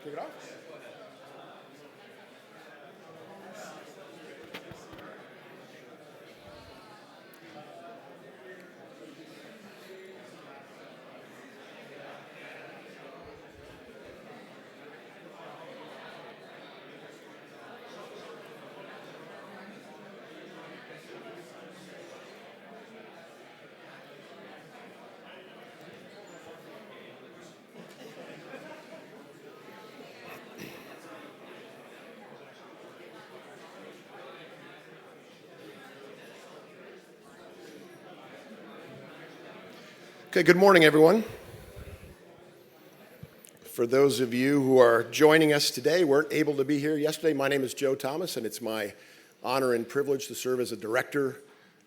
Kick it off? Okay, good morning, everyone. For those of you who are joining us today, weren't able to be here yesterday, my name is Joe Thomas, and it's my honor and privilege to serve as a director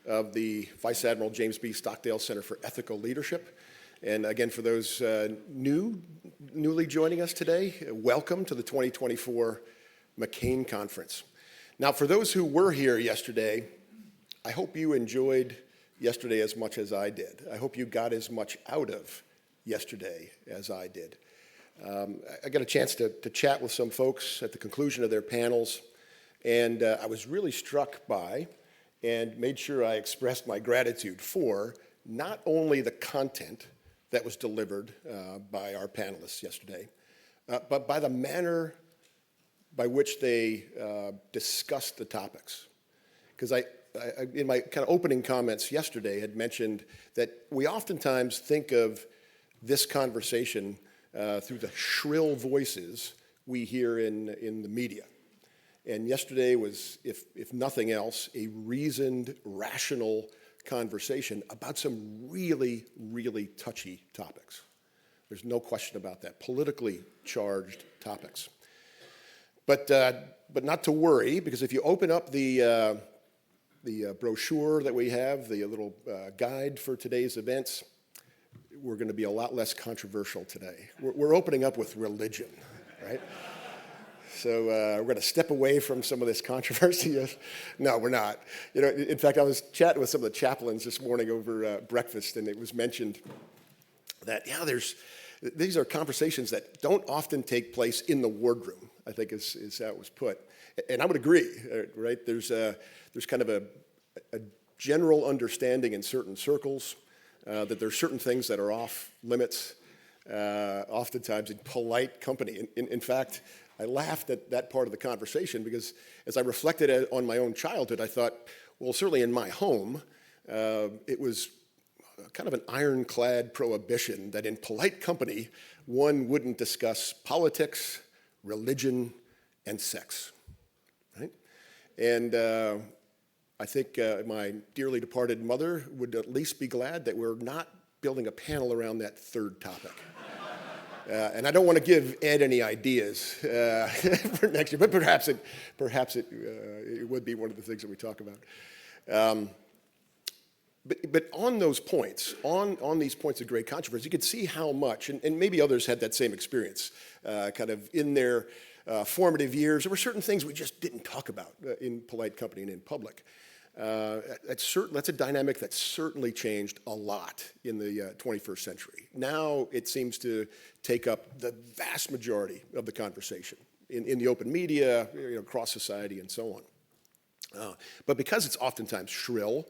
of the Vice Admiral James B. Stockdale Center for Ethical Leadership. And again, for those newly joining us today, welcome to the 2024 McCain Conference. Now, for those who were here yesterday, I hope you enjoyed yesterday as much as I did. I hope you got as much out of yesterday as I did. I got a chance to chat with some folks at the conclusion of their panels, and I was really struck by and made sure I expressed my gratitude for not only the content that was delivered by our panelists yesterday, but by the manner by which they discussed the topics. Because I, in my kind of opening comments yesterday, had mentioned that we oftentimes think of this conversation through the shrill voices we hear in the media. And yesterday was, if nothing else, a reasoned, rational conversation about some really, really touchy topics. There's no question about that, politically charged topics. But not to worry, because if you open up the brochure that we have, the little guide for today's events, we're going to be a lot less controversial today. We're opening up with religion, right? So we're going to step away from some of this controversy. No, we're not. You know, in fact, I was chatting with some of the chaplains this morning over breakfast, and it was mentioned that, these are conversations that don't often take place in the wardroom, I think is how it was put. And I would agree, right? There's kind of a general understanding in certain circles that there's certain things that are off limits, oftentimes in polite company. In fact, I laughed at that part of the conversation because as I reflected on my own childhood, I thought, well, certainly in my home, it was kind of an ironclad prohibition that in polite company, one wouldn't discuss politics, religion, and sex. Right? And I think my dearly departed mother would at least be glad that we're not building a panel around that third topic. And I don't want to give Ed any ideas for next year, but perhaps it would be one of the things that we talk about. But on those points, on these points of great controversy, you could see how much, and maybe others had that same experience, kind of in their formative years. There were certain things we just didn't talk about in polite company and in public. That's a dynamic that's certainly changed a lot in the 21st century. Now it seems to take up the vast majority of the conversation in the open media, across society, and so on. But because it's oftentimes shrill,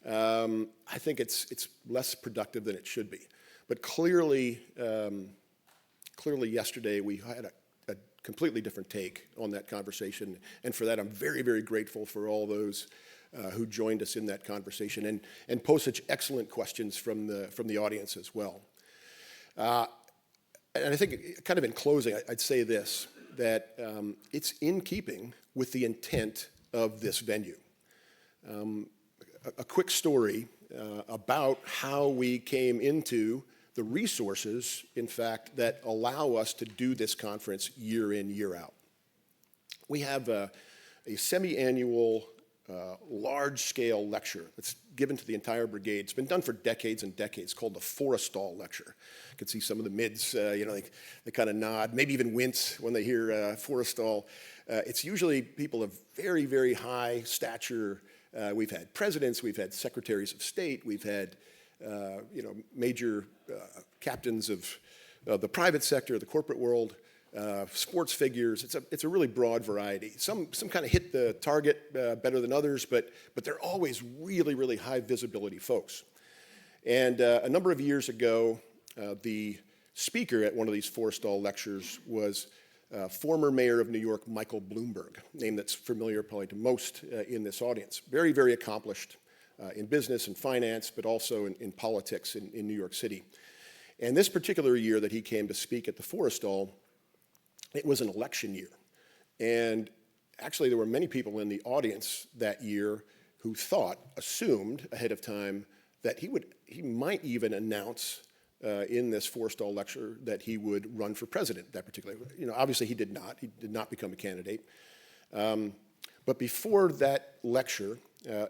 I think it's less productive than it should be. But clearly yesterday we had a completely different take on that conversation, and for that I'm very, very grateful for all those who joined us in that conversation and posed such excellent questions from the audience as well. And I think, kind of in closing, I'd say this, that it's in keeping with the intent of this venue. A quick story about how we came into the resources, in fact, that allow us to do this conference year in, year out. We have a semi-annual large-scale lecture that's given to the entire brigade. It's been done for decades and decades, called the Forrestal Lecture. You can see some of the mids, they kind of nod, maybe even wince when they hear Forrestal. It's usually people of very, very high stature. We've had presidents, we've had secretaries of state, we've had major captains of the private sector, the corporate world, sports figures. It's a really broad variety. Some kind of hit the target better than others, but they're always really, really high visibility folks. And a number of years ago, the speaker at one of these Forrestal lectures was former mayor of New York, Michael Bloomberg, a name that's familiar probably to most in this audience. Very, very accomplished in business and finance, but also in politics in New York City. And this particular year that he came to speak at the Forrestal, it was an election year. And actually there were many people in the audience that year who assumed ahead of time that he might even announce in this Forrestal lecture that he would run for president that particular year. Obviously he did not. He did not become a candidate. But before that lecture,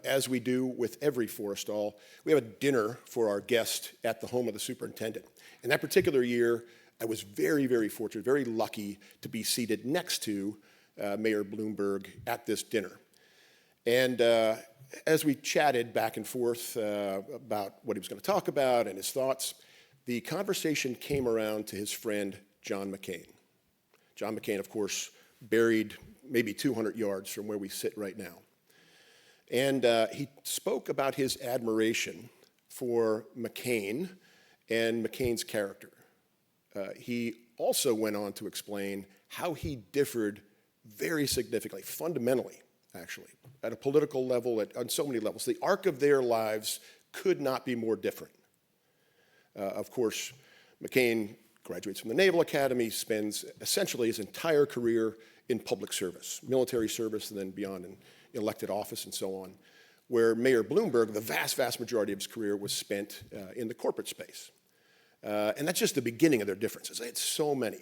as we do with every Forrestal, we have a dinner for our guest at the home of the superintendent. And that particular year, I was very, very fortunate, very lucky to be seated next to Mayor Bloomberg at this dinner. And as we chatted back and forth about what he was going to talk about and his thoughts, the conversation came around to his friend, John McCain. John McCain, of course, buried maybe 200 yards from where we sit right now. And he spoke about his admiration for McCain and McCain's character. He also went on to explain how he differed very significantly, fundamentally, actually, at a political level, on so many levels. The arc of their lives could not be more different. Of course, McCain graduates from the Naval Academy, spends essentially his entire career in public service, military service, and then beyond in elected office and so on, where Mayor Bloomberg, the vast, vast majority of his career was spent in the corporate space. And that's just the beginning of their differences. It's so many.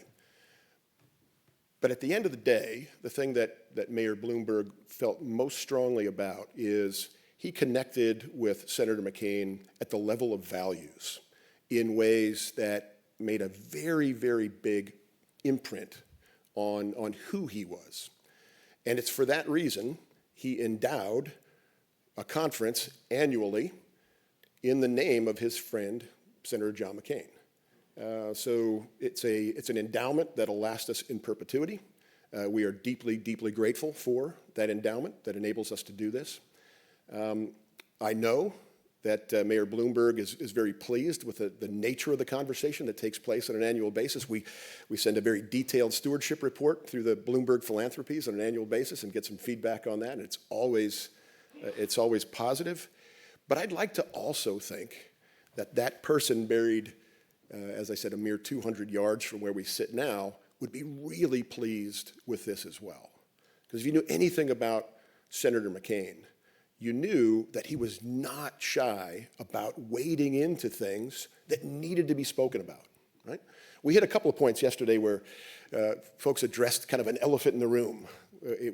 But at the end of the day, the thing that Mayor Bloomberg felt most strongly about is he connected with Senator McCain at the level of values in ways that made a very, very big imprint on who he was. And it's for that reason he endowed a conference annually in the name of his friend, Senator John McCain. So it's an endowment that'll last us in perpetuity. We are deeply, deeply grateful for that endowment that enables us to do this. I know that Mayor Bloomberg is very pleased with the nature of the conversation that takes place on an annual basis. We send a very detailed stewardship report through the Bloomberg Philanthropies on an annual basis and get some feedback on that, and it's always positive. But I'd like to also think that person buried, as I said, a mere 200 yards from where we sit now, would be really pleased with this as well. Because if you knew anything about Senator McCain, you knew that he was not shy about wading into things that needed to be spoken about, right? We hit a couple of points yesterday where folks addressed kind of an elephant in the room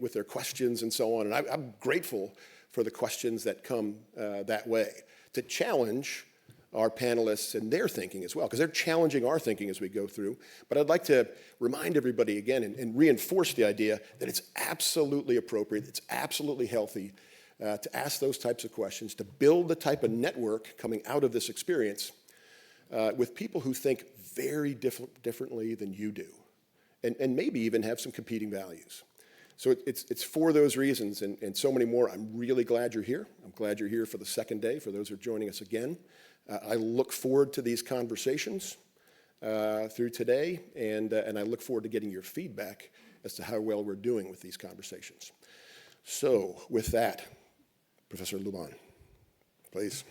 with their questions and so on, and I'm grateful for the questions that come that way to challenge our panelists and their thinking as well, because they're challenging our thinking as we go through. But I'd like to remind everybody again and reinforce the idea that it's absolutely appropriate, it's absolutely healthy to ask those types of questions, to build the type of network coming out of this experience with people who think very differently than you do, and maybe even have some competing values. So it's for those reasons and so many more. I'm really glad you're here. I'm glad you're here for the second day, for those who are joining us again. I look forward to these conversations through today, and I look forward to getting your feedback as to how well we're doing with these conversations. So with that, Professor Luban, please.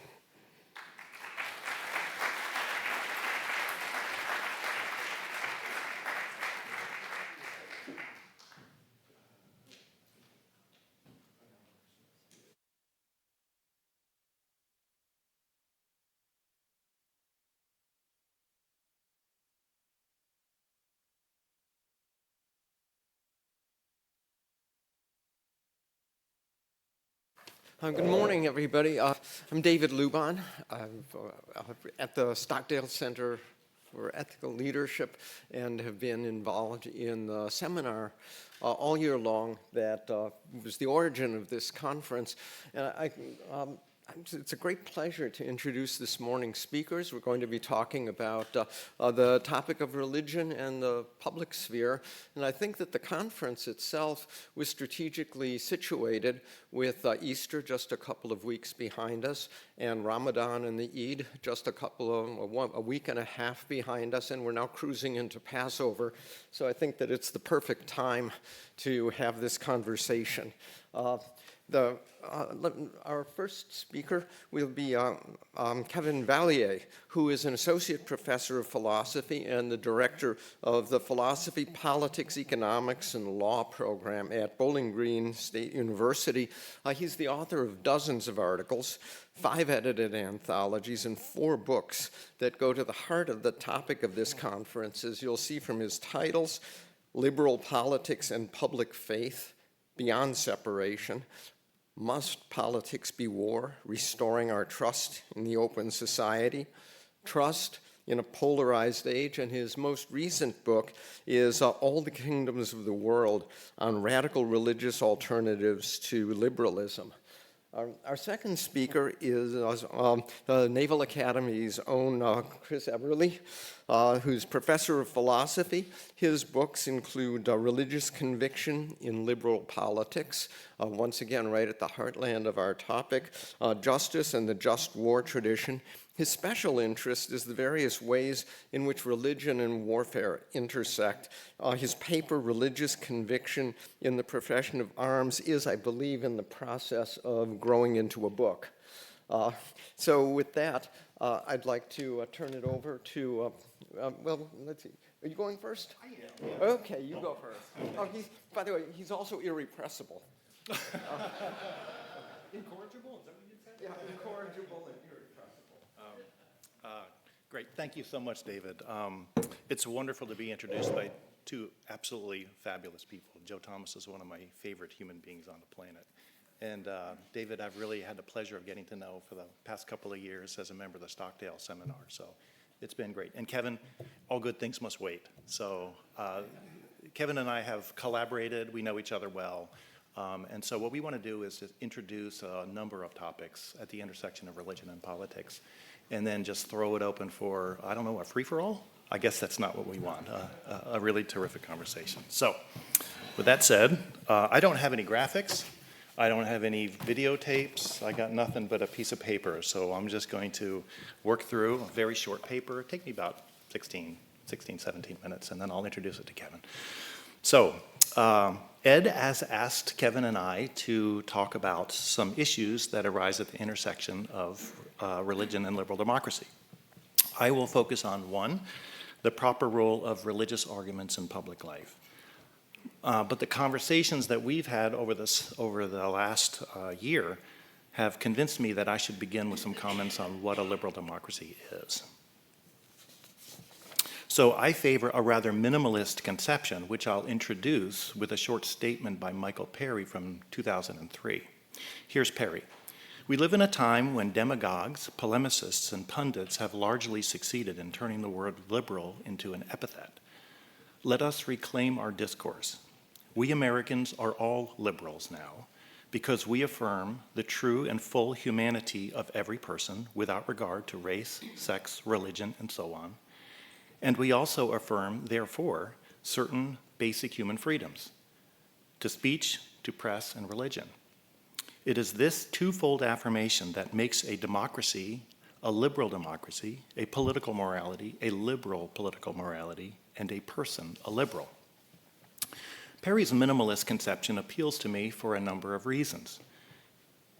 Good morning, everybody. I'm David Luban. I'm at the Stockdale Center for Ethical Leadership and have been involved in the seminar all year long that was the origin of this conference. And It's a great pleasure to introduce this morning's speakers. We're going to be talking about the topic of religion and the public sphere. And I think that the conference itself was strategically situated with Easter just a couple of weeks behind us, and Ramadan and the Eid just a week and a half behind us, and we're now cruising into Passover. So I think that it's the perfect time to have this conversation. Our first speaker will be Kevin Vallier, who is an associate professor of philosophy and the director of the Philosophy, Politics, Economics, and Law program at Bowling Green State University. He's the author of dozens of articles, 5 edited anthologies, and 4 books that go to the heart of the topic of this conference, as you'll see from his titles: Liberal Politics and Public Faith, Beyond Separation, Must Politics Be War? Restoring Our Trust in the Open Society, Trust in a Polarized Age, and his most recent book is All the Kingdoms of the World on Radical Religious Alternatives to Liberalism. Our second speaker is the Naval Academy's own Chris Eberle, who's professor of philosophy. His books include Religious Conviction in Liberal Politics, once again right at the heartland of our topic, Justice and the Just War Tradition. His special interest is the various ways in which religion and warfare intersect. His paper, Religious Conviction in the Profession of Arms, is, I believe, in the process of growing into a book. So with that, I'd like to turn it over to, well, let's see. Are you going first? I am. Yeah. Okay, you go first. Oh, by the way, he's also irrepressible. Incorrigible? Is that what you said? Yeah, incorrigible and irrepressible. Great. Thank you so much, David. It's wonderful to be introduced by 2 absolutely fabulous people. Joe Thomas is one of my favorite human beings on the planet. And David, I've really had the pleasure of getting to know for the past couple of years as a member of the Stockdale Seminar. So it's been great. And Kevin, all good things must wait. So Kevin and I have collaborated. We know each other well. And so what we want to do is to introduce a number of topics at the intersection of religion and politics, and then just throw it open for, I don't know, a free-for-all? I guess that's not what we want, a really terrific conversation. So with that said, I don't have any graphics. I don't have any videotapes. I got nothing but a piece of paper. So I'm just going to work through a very short paper. Take me about 16, 17 minutes, and then I'll introduce it to Kevin. So Ed has asked Kevin and I to talk about some issues that arise at the intersection of religion and liberal democracy. I will focus on 1, the proper role of religious arguments in public life. But the conversations that we've had over the last year have convinced me that I should begin with some comments on what a liberal democracy is. So I favor a rather minimalist conception, which I'll introduce with a short statement by Michael Perry from 2003. Here's Perry. We live in a time when demagogues, polemicists, and pundits have largely succeeded in turning the word liberal into an epithet. Let us reclaim our discourse. We Americans are all liberals now because we affirm the true and full humanity of every person without regard to race, sex, religion, and so on. And we also affirm, therefore, certain basic human freedoms to speech, to press, and religion. It is this twofold affirmation that makes a democracy, a liberal democracy, a political morality, a liberal political morality, and a person, a liberal. Perry's minimalist conception appeals to me for a number of reasons.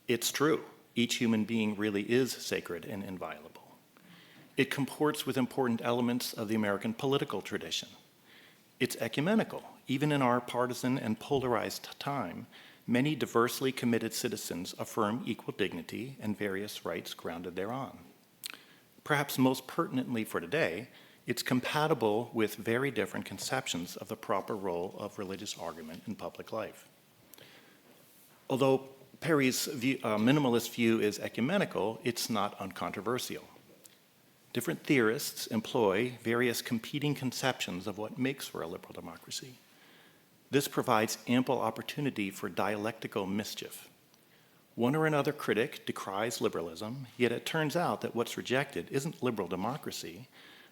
It's true. Each human being really is sacred and inviolable. It comports with important elements of the American political tradition. It's ecumenical. Even in our partisan and polarized time, many diversely committed citizens affirm equal dignity and various rights grounded thereon. Perhaps most pertinently for today, it's compatible with very different conceptions of the proper role of religious argument in public life. Although Perry's minimalist view is ecumenical, it's not uncontroversial. Different theorists employ various competing conceptions of what makes for a liberal democracy. This provides ample opportunity for dialectical mischief. One or another critic decries liberalism, yet it turns out that what's rejected isn't liberal democracy,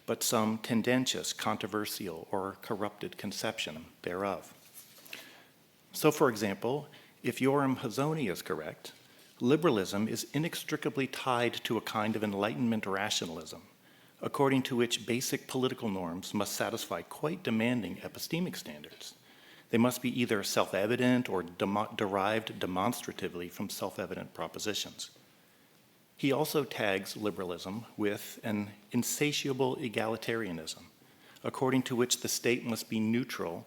but some tendentious, controversial, or corrupted conception thereof. So, for example, if Yoram Hazony is correct, liberalism is inextricably tied to a kind of Enlightenment rationalism, according to which basic political norms must satisfy quite demanding epistemic standards. They must be either self-evident or derived demonstratively from self-evident propositions. He also tags liberalism with an insatiable egalitarianism, according to which the state must be neutral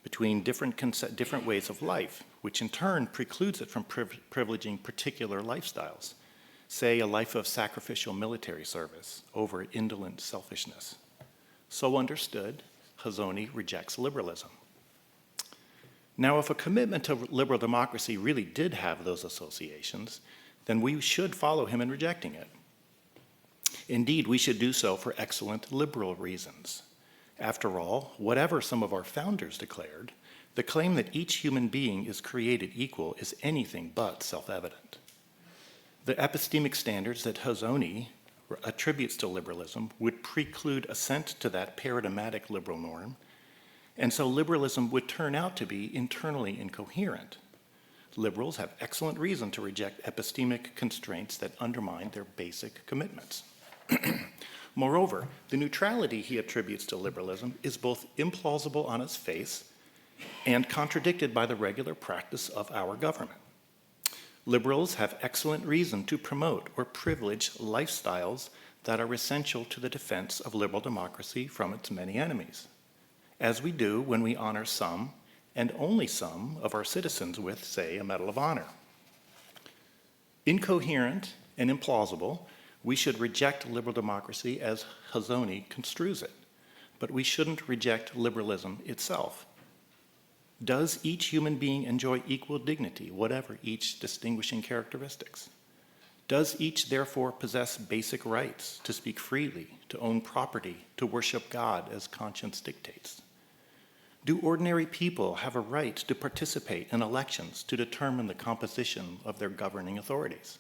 between different ways of life, which in turn precludes it from privileging particular lifestyles, say a life of sacrificial military service over indolent selfishness. So understood, Hazony rejects liberalism. Now, if a commitment to liberal democracy really did have those associations, then we should follow him in rejecting it. Indeed, we should do so for excellent liberal reasons. After all, whatever some of our founders declared, the claim that each human being is created equal is anything but self-evident. The epistemic standards that Hazony attributes to liberalism would preclude assent to that paradigmatic liberal norm, and so liberalism would turn out to be internally incoherent. Liberals have excellent reason to reject epistemic constraints that undermine their basic commitments. Moreover, the neutrality he attributes to liberalism is both implausible on its face and contradicted by the regular practice of our government. Liberals have excellent reason to promote or privilege lifestyles that are essential to the defense of liberal democracy from its many enemies, as we do when we honor some, and only some, of our citizens with, say, a Medal of Honor. Incoherent and implausible, we should reject liberal democracy as Hazony construes it, but we shouldn't reject liberalism itself. Does each human being enjoy equal dignity, whatever each distinguishing characteristics? Does each therefore possess basic rights to speak freely, to own property, to worship God as conscience dictates? Do ordinary people have a right to participate in elections to determine the composition of their governing authorities?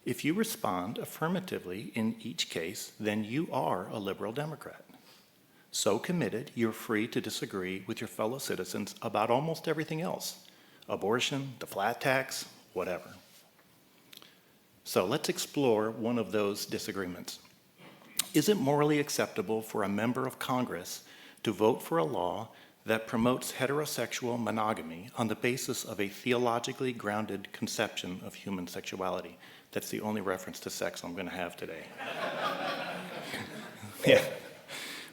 If you respond affirmatively in each case, then you are a liberal Democrat. So committed, you're free to disagree with your fellow citizens about almost everything else: abortion, the flat tax, whatever. So let's explore one of those disagreements. Is it morally acceptable for a member of Congress to vote for a law that promotes heterosexual monogamy on the basis of a theologically grounded conception of human sexuality? That's the only reference to sex I'm going to have today. Yeah.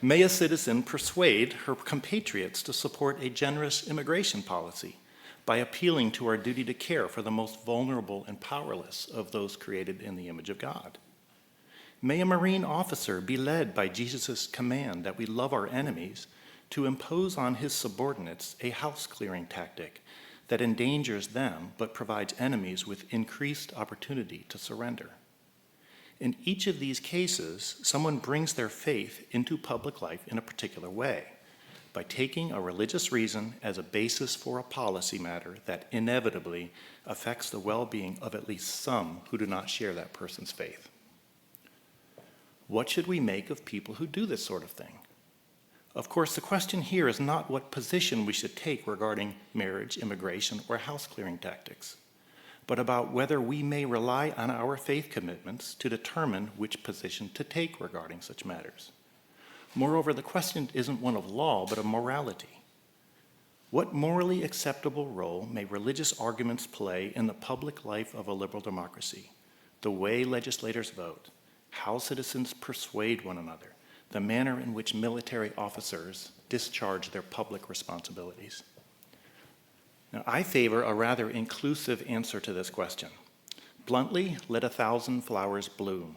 May a citizen persuade her compatriots to support a generous immigration policy by appealing to our duty to care for the most vulnerable and powerless of those created in the image of God? May a Marine officer be led by Jesus' command that we love our enemies to impose on his subordinates a house-clearing tactic that endangers them but provides enemies with increased opportunity to surrender? In each of these cases, someone brings their faith into public life in a particular way, by taking a religious reason as a basis for a policy matter that inevitably affects the well-being of at least some who do not share that person's faith. What should we make of people who do this sort of thing? Of course, the question here is not what position we should take regarding marriage, immigration, or house-clearing tactics, but about whether we may rely on our faith commitments to determine which position to take regarding such matters. Moreover, the question isn't one of law, but of morality. What morally acceptable role may religious arguments play in the public life of a liberal democracy? The way legislators vote, how citizens persuade one another, the manner in which military officers discharge their public responsibilities. Now, I favor a rather inclusive answer to this question. Bluntly, let 1,000 flowers bloom.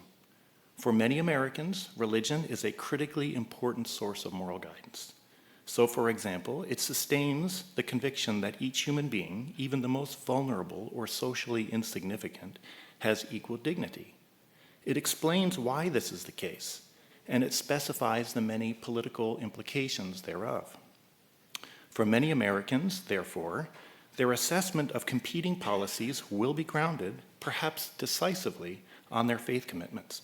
For many Americans, religion is a critically important source of moral guidance. So, for example, it sustains the conviction that each human being, even the most vulnerable or socially insignificant, has equal dignity. It explains why this is the case, and it specifies the many political implications thereof. For many Americans, therefore, Their assessment of competing policies will be grounded, perhaps decisively, on their faith commitments.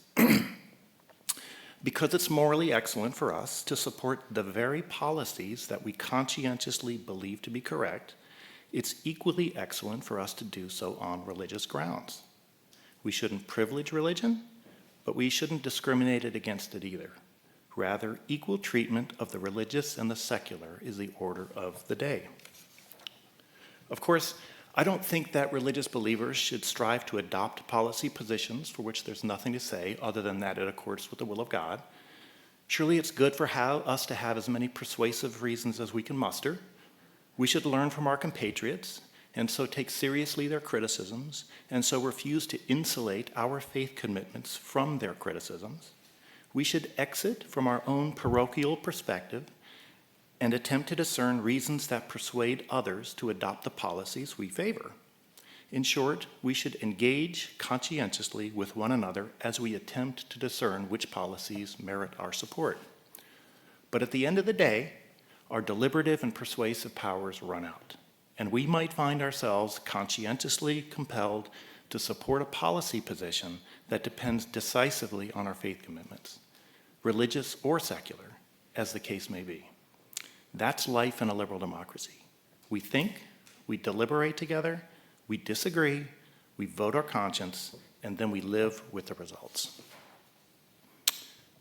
Because it's morally excellent for us to support the very policies that we conscientiously believe to be correct, it's equally excellent for us to do so on religious grounds. We shouldn't privilege religion, but we shouldn't discriminate against it either. Rather, equal treatment of the religious and the secular is the order of the day. Of course, I don't think that religious believers should strive to adopt policy positions for which there's nothing to say other than that it accords with the will of God. Surely it's good for us to have as many persuasive reasons as we can muster. We should learn from our compatriots, and so take seriously their criticisms, and so refuse to insulate our faith commitments from their criticisms. We should exit from our own parochial perspective and attempt to discern reasons that persuade others to adopt the policies we favor. In short, we should engage conscientiously with one another as we attempt to discern which policies merit our support. But at the end of the day, our deliberative and persuasive powers run out, and we might find ourselves conscientiously compelled to support a policy position that depends decisively on our faith commitments, religious or secular, as the case may be. That's life in a liberal democracy. We think, we deliberate together, we disagree, we vote our conscience, and then we live with the results.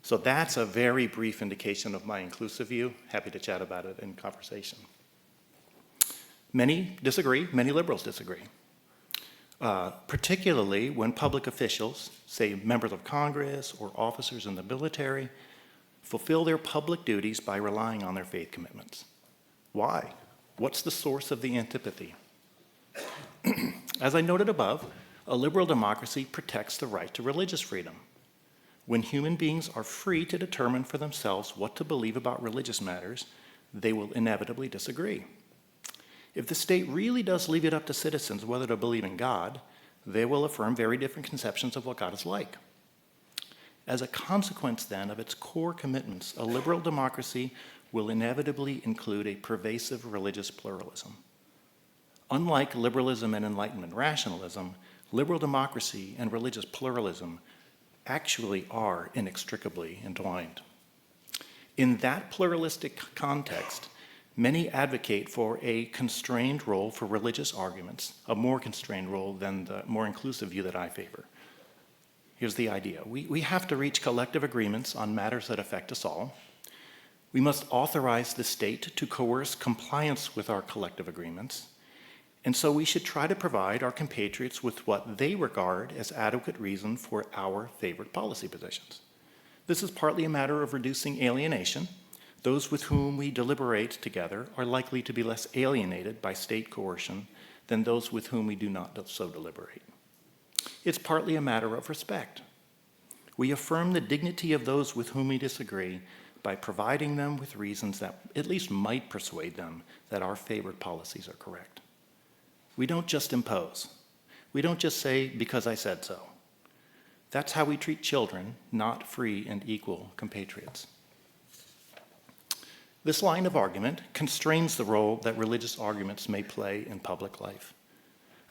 So that's a very brief indication of my inclusive view. Happy to chat about it in conversation. Many disagree, many liberals disagree, particularly when public officials, say members of Congress or officers in the military, fulfill their public duties by relying on their faith commitments. Why? What's the source of the antipathy? As I noted above, a liberal democracy protects the right to religious freedom. When human beings are free to determine for themselves what to believe about religious matters, they will inevitably disagree. If the state really does leave it up to citizens whether to believe in God, they will affirm very different conceptions of what God is like. As a consequence, then, of its core commitments, a liberal democracy will inevitably include a pervasive religious pluralism. Unlike liberalism and Enlightenment rationalism, liberal democracy and religious pluralism actually are inextricably entwined. In that pluralistic context, many advocate for a constrained role for religious arguments, a more constrained role than the more inclusive view that I favor. Here's the idea. We have to reach collective agreements on matters that affect us all. We must authorize the state to coerce compliance with our collective agreements. And so we should try to provide our compatriots with what they regard as adequate reason for our favored policy positions. This is partly a matter of reducing alienation. Those with whom we deliberate together are likely to be less alienated by state coercion than those with whom we do not so deliberate. It's partly a matter of respect. We affirm the dignity of those with whom we disagree by providing them with reasons that at least might persuade them that our favored policies are correct. We don't just impose. We don't just say, because I said so. That's how we treat children, not free and equal compatriots. This line of argument constrains the role that religious arguments may play in public life.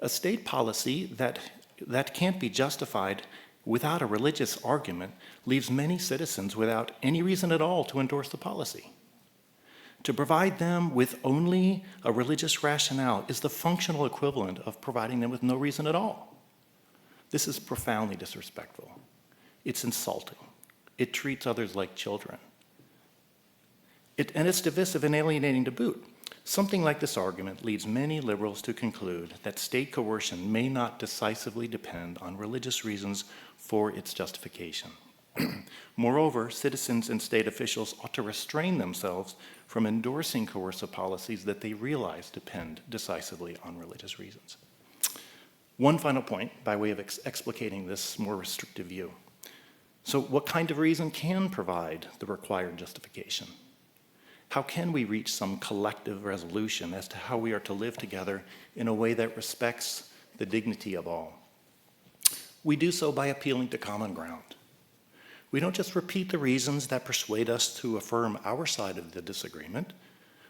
A state policy that can't be justified without a religious argument leaves many citizens without any reason at all to endorse the policy. To provide them with only a religious rationale is the functional equivalent of providing them with no reason at all. This is profoundly disrespectful. It's insulting. It treats others like children. And it's divisive and alienating to boot. Something like this argument leads many liberals to conclude that state coercion may not decisively depend on religious reasons for its justification. Moreover, citizens and state officials ought to restrain themselves from endorsing coercive policies that they realize depend decisively on religious reasons. One final point by way of explicating this more restrictive view. So what kind of reason can provide the required justification? How can we reach some collective resolution as to how we are to live together in a way that respects the dignity of all? We do so by appealing to common ground. We don't just repeat the reasons that persuade us to affirm our side of the disagreement,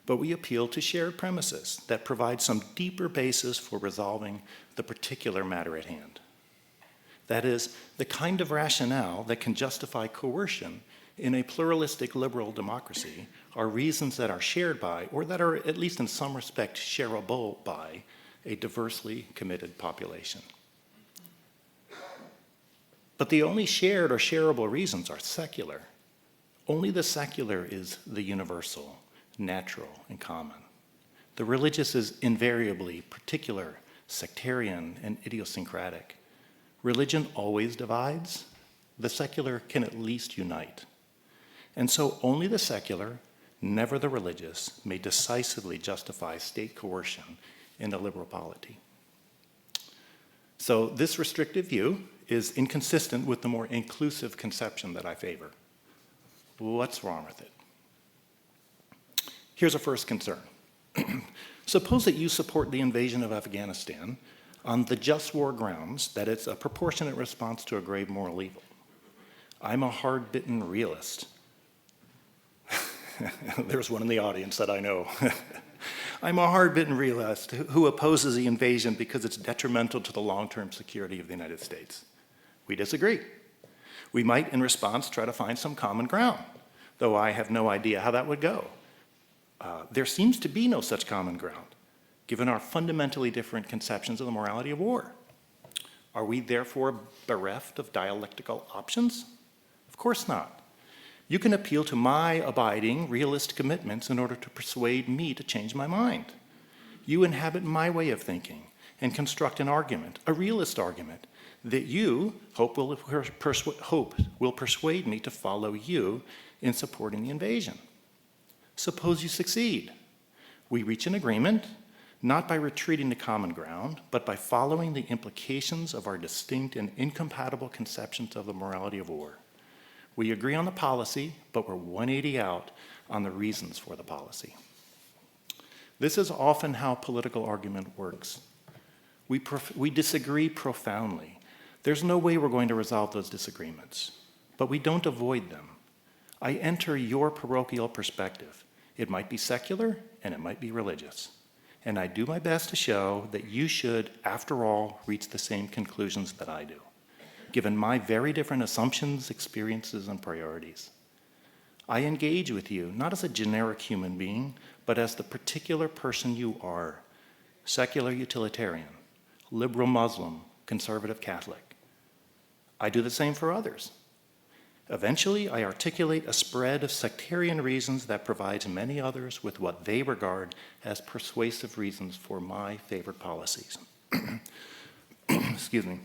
but we appeal to shared premises that provide some deeper basis for resolving the particular matter at hand. That is, the kind of rationale that can justify coercion in a pluralistic liberal democracy are reasons that are shared by, or that are at least in some respect shareable by, a diversely committed population. But the only shared or shareable reasons are secular. Only the secular is the universal, natural, and common. The religious is invariably particular, sectarian, and idiosyncratic. Religion always divides. The secular can at least unite. And so only the secular, never the religious, may decisively justify state coercion in a liberal polity. So this restrictive view is inconsistent with the more inclusive conception that I favor. What's wrong with it? Here's a first concern. Suppose that you support the invasion of Afghanistan on the just war grounds that it's a proportionate response to a grave moral evil. I'm a hard-bitten realist. There's one in the audience that I know. I'm a hard-bitten realist who opposes the invasion because it's detrimental to the long-term security of the United States. We disagree. We might, in response, try to find some common ground, though I have no idea how that would go. There seems to be no such common ground, given our fundamentally different conceptions of the morality of war. Are we therefore bereft of dialectical options? Of course not. You can appeal to my abiding, realist commitments in order to persuade me to change my mind. You inhabit my way of thinking and construct an argument, a realist argument, that you hope will persuade me to follow you in supporting the invasion. Suppose you succeed. We reach an agreement, not by retreating to common ground, but by following the implications of our distinct and incompatible conceptions of the morality of war. We agree on the policy, but we're 180 out on the reasons for the policy. This is often how political argument works. We disagree profoundly. There's no way we're going to resolve those disagreements, but we don't avoid them. I enter your parochial perspective. It might be secular and it might be religious. And I do my best to show that you should, after all, reach the same conclusions that I do, given my very different assumptions, experiences, and priorities. I engage with you not as a generic human being, but as the particular person you are, secular utilitarian, liberal Muslim, conservative Catholic. I do the same for others. Eventually, I articulate a spread of sectarian reasons that provides many others with what they regard as persuasive reasons for my favored policies. Excuse me.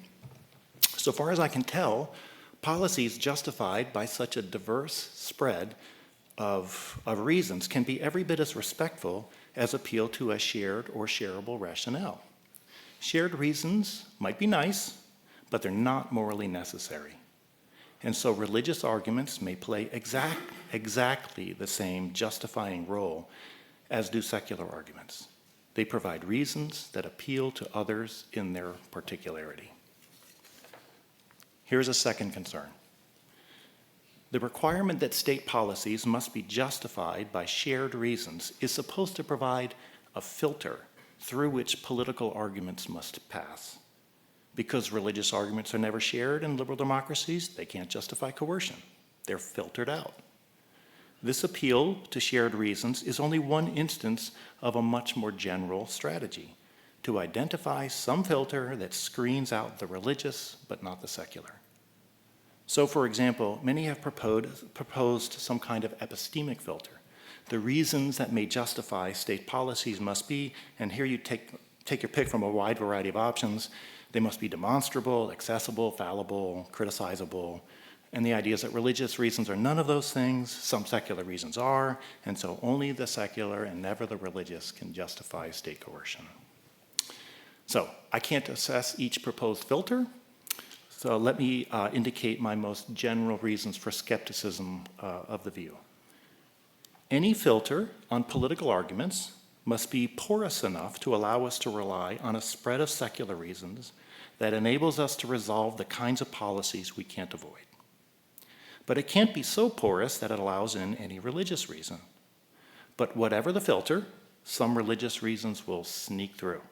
So far as I can tell, policies justified by such a diverse spread of reasons can be every bit as respectful as appeal to a shared or shareable rationale. Shared reasons might be nice, but they're not morally necessary. And so religious arguments may play exactly the same justifying role as do secular arguments. They provide reasons that appeal to others in their particularity. Here's a second concern. The requirement that state policies must be justified by shared reasons is supposed to provide a filter through which political arguments must pass. Because religious arguments are never shared in liberal democracies, they can't justify coercion. They're filtered out. This appeal to shared reasons is only one instance of a much more general strategy, to identify some filter that screens out the religious but not the secular. So, for example, many have proposed some kind of epistemic filter. The reasons that may justify state policies must be, and here you take your pick from a wide variety of options, they must be demonstrable, accessible, fallible, criticizable. And the idea is that religious reasons are none of those things, some secular reasons are, and so only the secular and never the religious can justify state coercion. So I can't assess each proposed filter, so let me indicate my most general reasons for skepticism of the view. Any filter on political arguments must be porous enough to allow us to rely on a spread of secular reasons that enables us to resolve the kinds of policies we can't avoid. But it can't be so porous that it allows in any religious reason. But whatever the filter, some religious reasons will sneak through.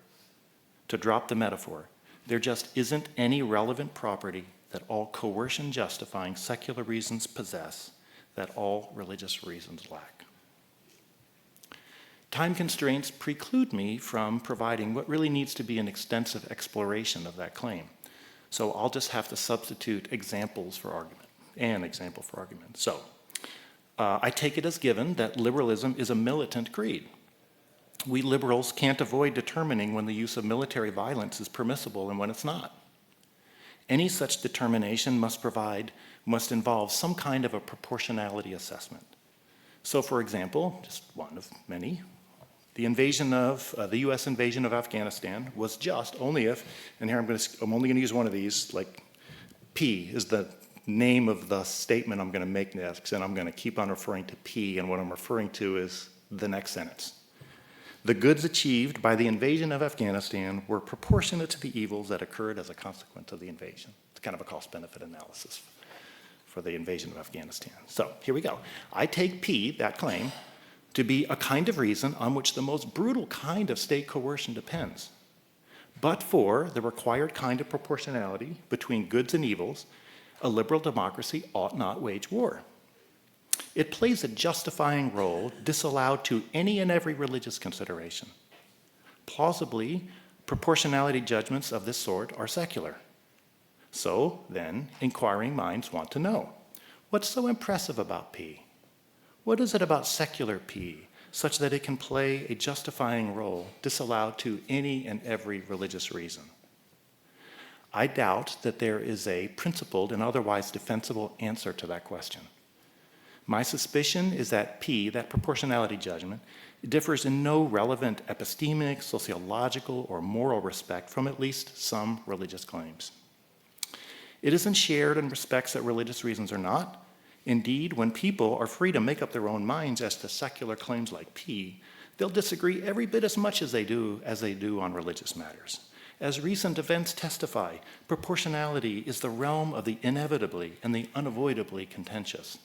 To drop the metaphor, there just isn't any relevant property that all coercion-justifying secular reasons possess that all religious reasons lack. Time constraints preclude me from providing what really needs to be an extensive exploration of that claim. So I'll just have to substitute examples for argument, an example for argument. So I take it as given that liberalism is a militant creed. We liberals can't avoid determining when the use of military violence is permissible and when it's not. Any such determination must involve some kind of a proportionality assessment. So for example, just one of many, the US invasion of Afghanistan was just only if, and here I'm only gonna use one of these, like P is the name of the statement I'm gonna make next, and I'm gonna keep on referring to P, and what I'm referring to is the next sentence. The goods achieved by the invasion of Afghanistan were proportionate to the evils that occurred as a consequence of the invasion. It's kind of a cost-benefit analysis for the invasion of Afghanistan. So here we go. I take P, that claim, to be a kind of reason on which the most brutal kind of state coercion depends. But for the required kind of proportionality between goods and evils, a liberal democracy ought not wage war. It plays a justifying role disallowed to any and every religious consideration. Plausibly, proportionality judgments of this sort are secular. So then, inquiring minds want to know, what's so impressive about P? What is it about secular P such that it can play a justifying role disallowed to any and every religious reason? I doubt that there is a principled and otherwise defensible answer to that question. My suspicion is that P, that proportionality judgment, differs in no relevant epistemic, sociological, or moral respect from at least some religious claims. It isn't shared in respects that religious reasons are not. Indeed, when people are free to make up their own minds as to secular claims like P, they'll disagree every bit as much as they do on religious matters. As recent events testify, proportionality is the realm of the inevitably and the unavoidably contentious.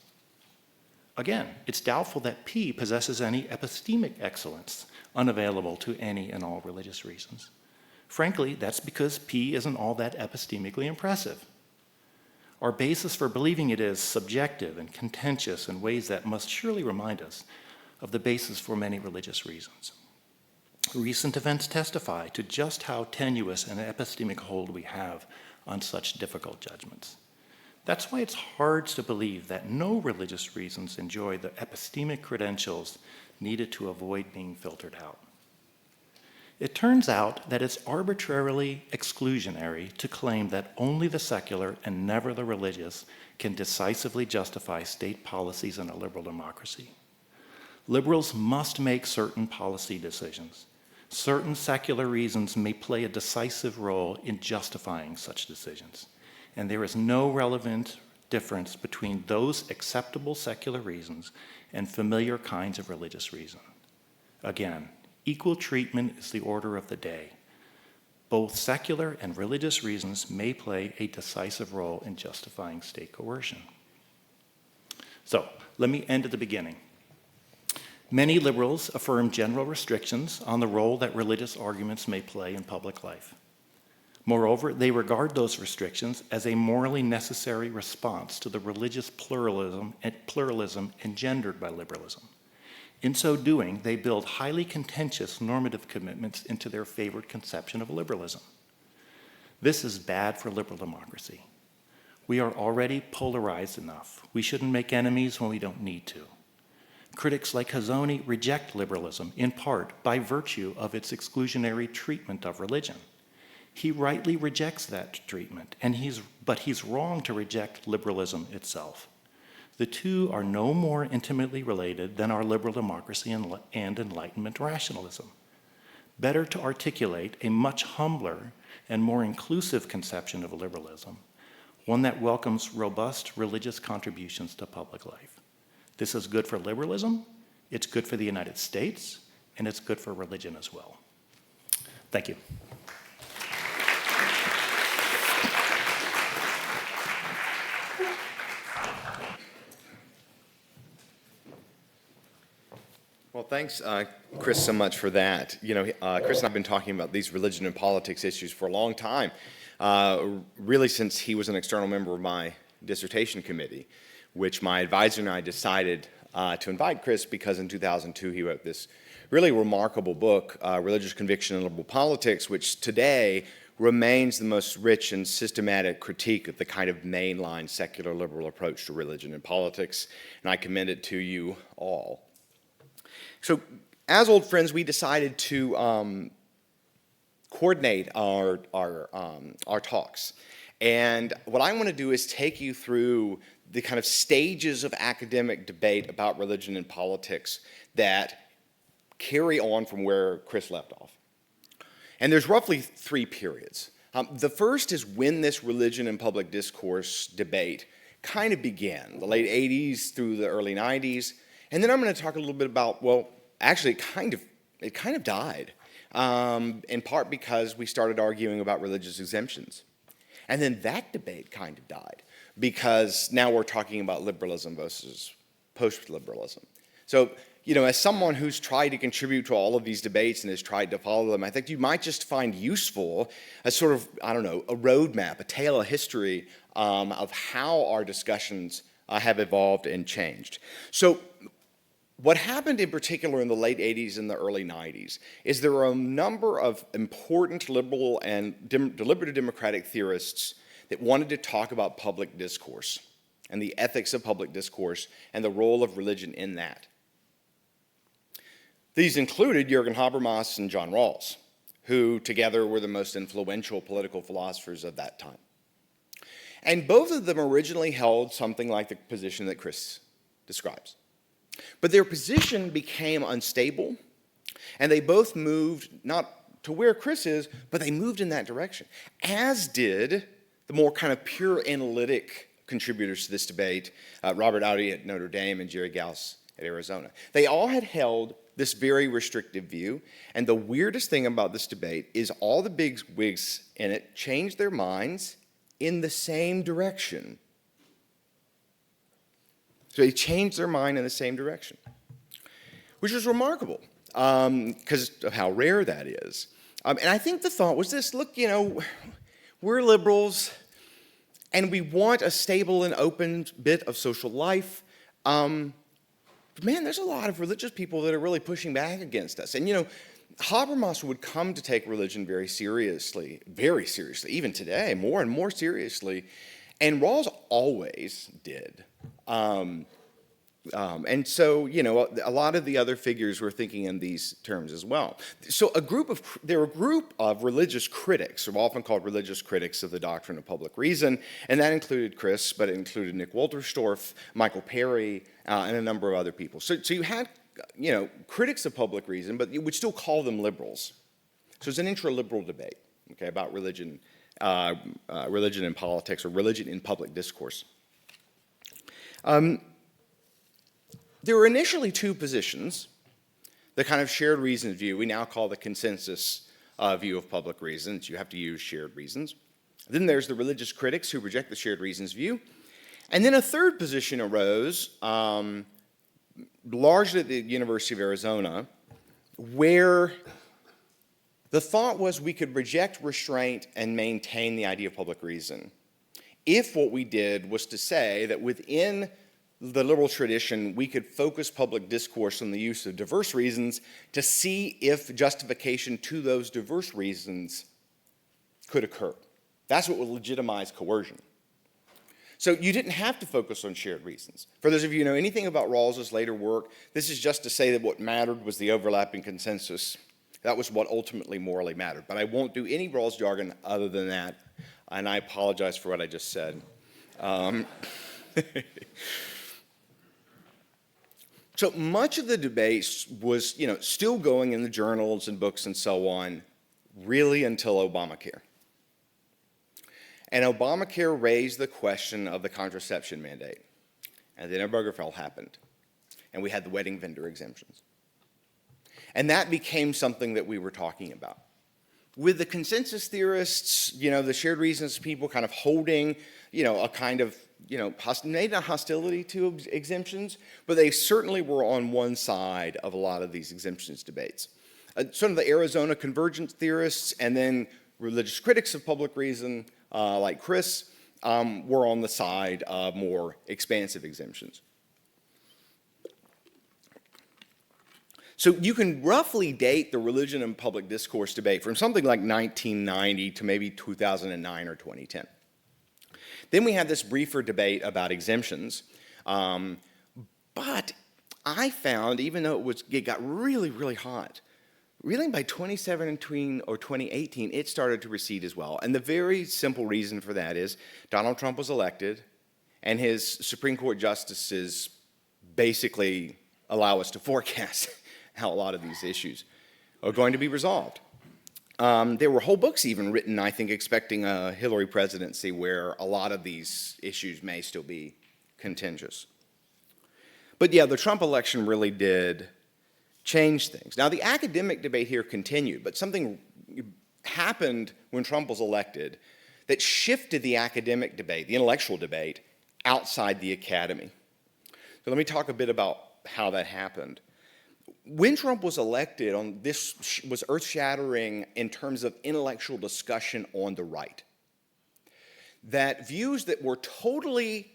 Again, it's doubtful that P possesses any epistemic excellence unavailable to any and all religious reasons. Frankly, that's because P isn't all that epistemically impressive. Our basis for believing it is subjective and contentious in ways that must surely remind us of the basis for many religious reasons. Recent events testify to just how tenuous an epistemic hold we have on such difficult judgments. That's why it's hard to believe that no religious reasons enjoy the epistemic credentials needed to avoid being filtered out. It turns out that it's arbitrarily exclusionary to claim that only the secular and never the religious can decisively justify state policies in a liberal democracy. Liberals must make certain policy decisions. Certain secular reasons may play a decisive role in justifying such decisions. And there is no relevant difference between those acceptable secular reasons and familiar kinds of religious reason. Again, equal treatment is the order of the day. Both secular and religious reasons may play a decisive role in justifying state coercion. So, let me end at the beginning. Many liberals affirm general restrictions on the role that religious arguments may play in public life. Moreover, they regard those restrictions as a morally necessary response to the religious pluralism engendered by liberalism. In so doing, they build highly contentious normative commitments into their favored conception of liberalism. This is bad for liberal democracy. We are already polarized enough. We shouldn't make enemies when we don't need to. Critics like Hazony reject liberalism in part by virtue of its exclusionary treatment of religion. He rightly rejects that treatment, but he's wrong to reject liberalism itself. The two are no more intimately related than our liberal democracy and Enlightenment rationalism. Better to articulate a much humbler and more inclusive conception of liberalism, one that welcomes robust religious contributions to public life. This is good for liberalism, it's good for the United States, and it's good for religion as well. Thank you. Well, Thanks, Chris, so much for that. You know, Chris and I have been talking about these religion and politics issues for a long time, really since he was an external member of my dissertation committee, which my advisor and I decided to invite Chris because in 2002 he wrote this really remarkable book, Religious Conviction and Liberal Politics, which today remains the most rich and systematic critique of the kind of mainline secular liberal approach to religion and politics, and I commend it to you all. So, as old friends, we decided to coordinate our talks. And what I want to do is take you through the kind of stages of academic debate about religion and politics that carry on from where Chris left off. And there's roughly 3 periods. The first is when this religion and public discourse debate kind of began, the late 80s through the early 90s. And then I'm going to talk a little bit about, well, actually it kind of died, in part because we started arguing about religious exemptions. And then that debate kind of died because now we're talking about liberalism versus post-liberalism. So, you know, as someone who's tried to contribute to all of these debates and has tried to follow them, I think you might just find useful a sort of, I don't know, a roadmap, a tale of history of how our discussions have evolved and changed. So what happened in particular in the late 80s and the early 90s is there were a number of important liberal and deliberative democratic theorists that wanted to talk about public discourse and the ethics of public discourse and the role of religion in that. These included Jürgen Habermas and John Rawls, who together were the most influential political philosophers of that time. And both of them originally held something like the position that Chris describes. But their position became unstable, and they both moved not to where Chris is, but they moved in that direction, as did the more kind of pure analytic contributors to this debate, Robert Audi at Notre Dame and Jerry Gauss at Arizona. They all had held this very restrictive view, and the weirdest thing about this debate is all the big wigs in it changed their minds in the same direction. So they changed their mind in the same direction, which is remarkable because of how rare that is. And I think the thought was this: look, you know, we're liberals, and we want a stable and open bit of social life. But man, there's a lot of religious people that are really pushing back against us. And you know, Habermas would come to take religion very seriously, even today, more and more seriously. And Rawls always did. And so, you know, a lot of the other figures were thinking in these terms as well. So there were a group of religious critics, or often called religious critics of the doctrine of public reason, and that included Chris, but it included Nick Wolterstorff, Michael Perry, and a number of other people. So you had, you know, critics of public reason, but you would still call them liberals. So it's an intra-liberal debate, okay, about religion and politics, or religion in public discourse. There were initially 2 positions, the kind of shared reasons view we now call the consensus view of public reasons. You have to use shared reasons. Then there's the religious critics who reject the shared reasons view. And then a third position arose, largely at the University of Arizona, where the thought was we could reject restraint and maintain the idea of public reason if what we did was to say that within the liberal tradition, we could focus public discourse on the use of diverse reasons to see if justification to those diverse reasons could occur. That's what would legitimize coercion. So you didn't have to focus on shared reasons. For those of you who know anything about Rawls's later work, this is just to say that what mattered was the overlapping consensus. That was what ultimately morally mattered. But I won't do any Rawls jargon other than that, and I apologize for what I just said. So much of the debate was, you know, still going in the journals and books and so on, really until Obamacare. And Obamacare raised the question of the contraception mandate. And then Eberle happened. And we had the wedding vendor exemptions. And that became something that we were talking about. with the consensus theorists, the shared reasons people kind of holding, a kind of, maybe not hostility to exemptions, but they certainly were on one side of a lot of these exemptions debates. Some of the Arizona convergence theorists and then religious critics of public reason, like Chris, were on the side of more expansive exemptions. So you can roughly date the religion and public discourse debate from something like 1990 to maybe 2009 or 2010. Then we had this briefer debate about exemptions, but I found, even though it got really, really hot, really by 2017 or 2018, it started to recede as well. And the very simple reason for that is Donald Trump was elected, and his Supreme Court justices basically allow us to forecast how a lot of these issues are going to be resolved. There were whole books even written, I think, expecting a Hillary presidency where a lot of these issues may still be contentious. But yeah, the Trump election really did change things. Now, the academic debate here continued, but something happened when Trump was elected that shifted the academic debate, the intellectual debate, outside the academy. So let me talk a bit about how that happened. When Trump was elected, this was earth-shattering in terms of intellectual discussion on the right. That views that were totally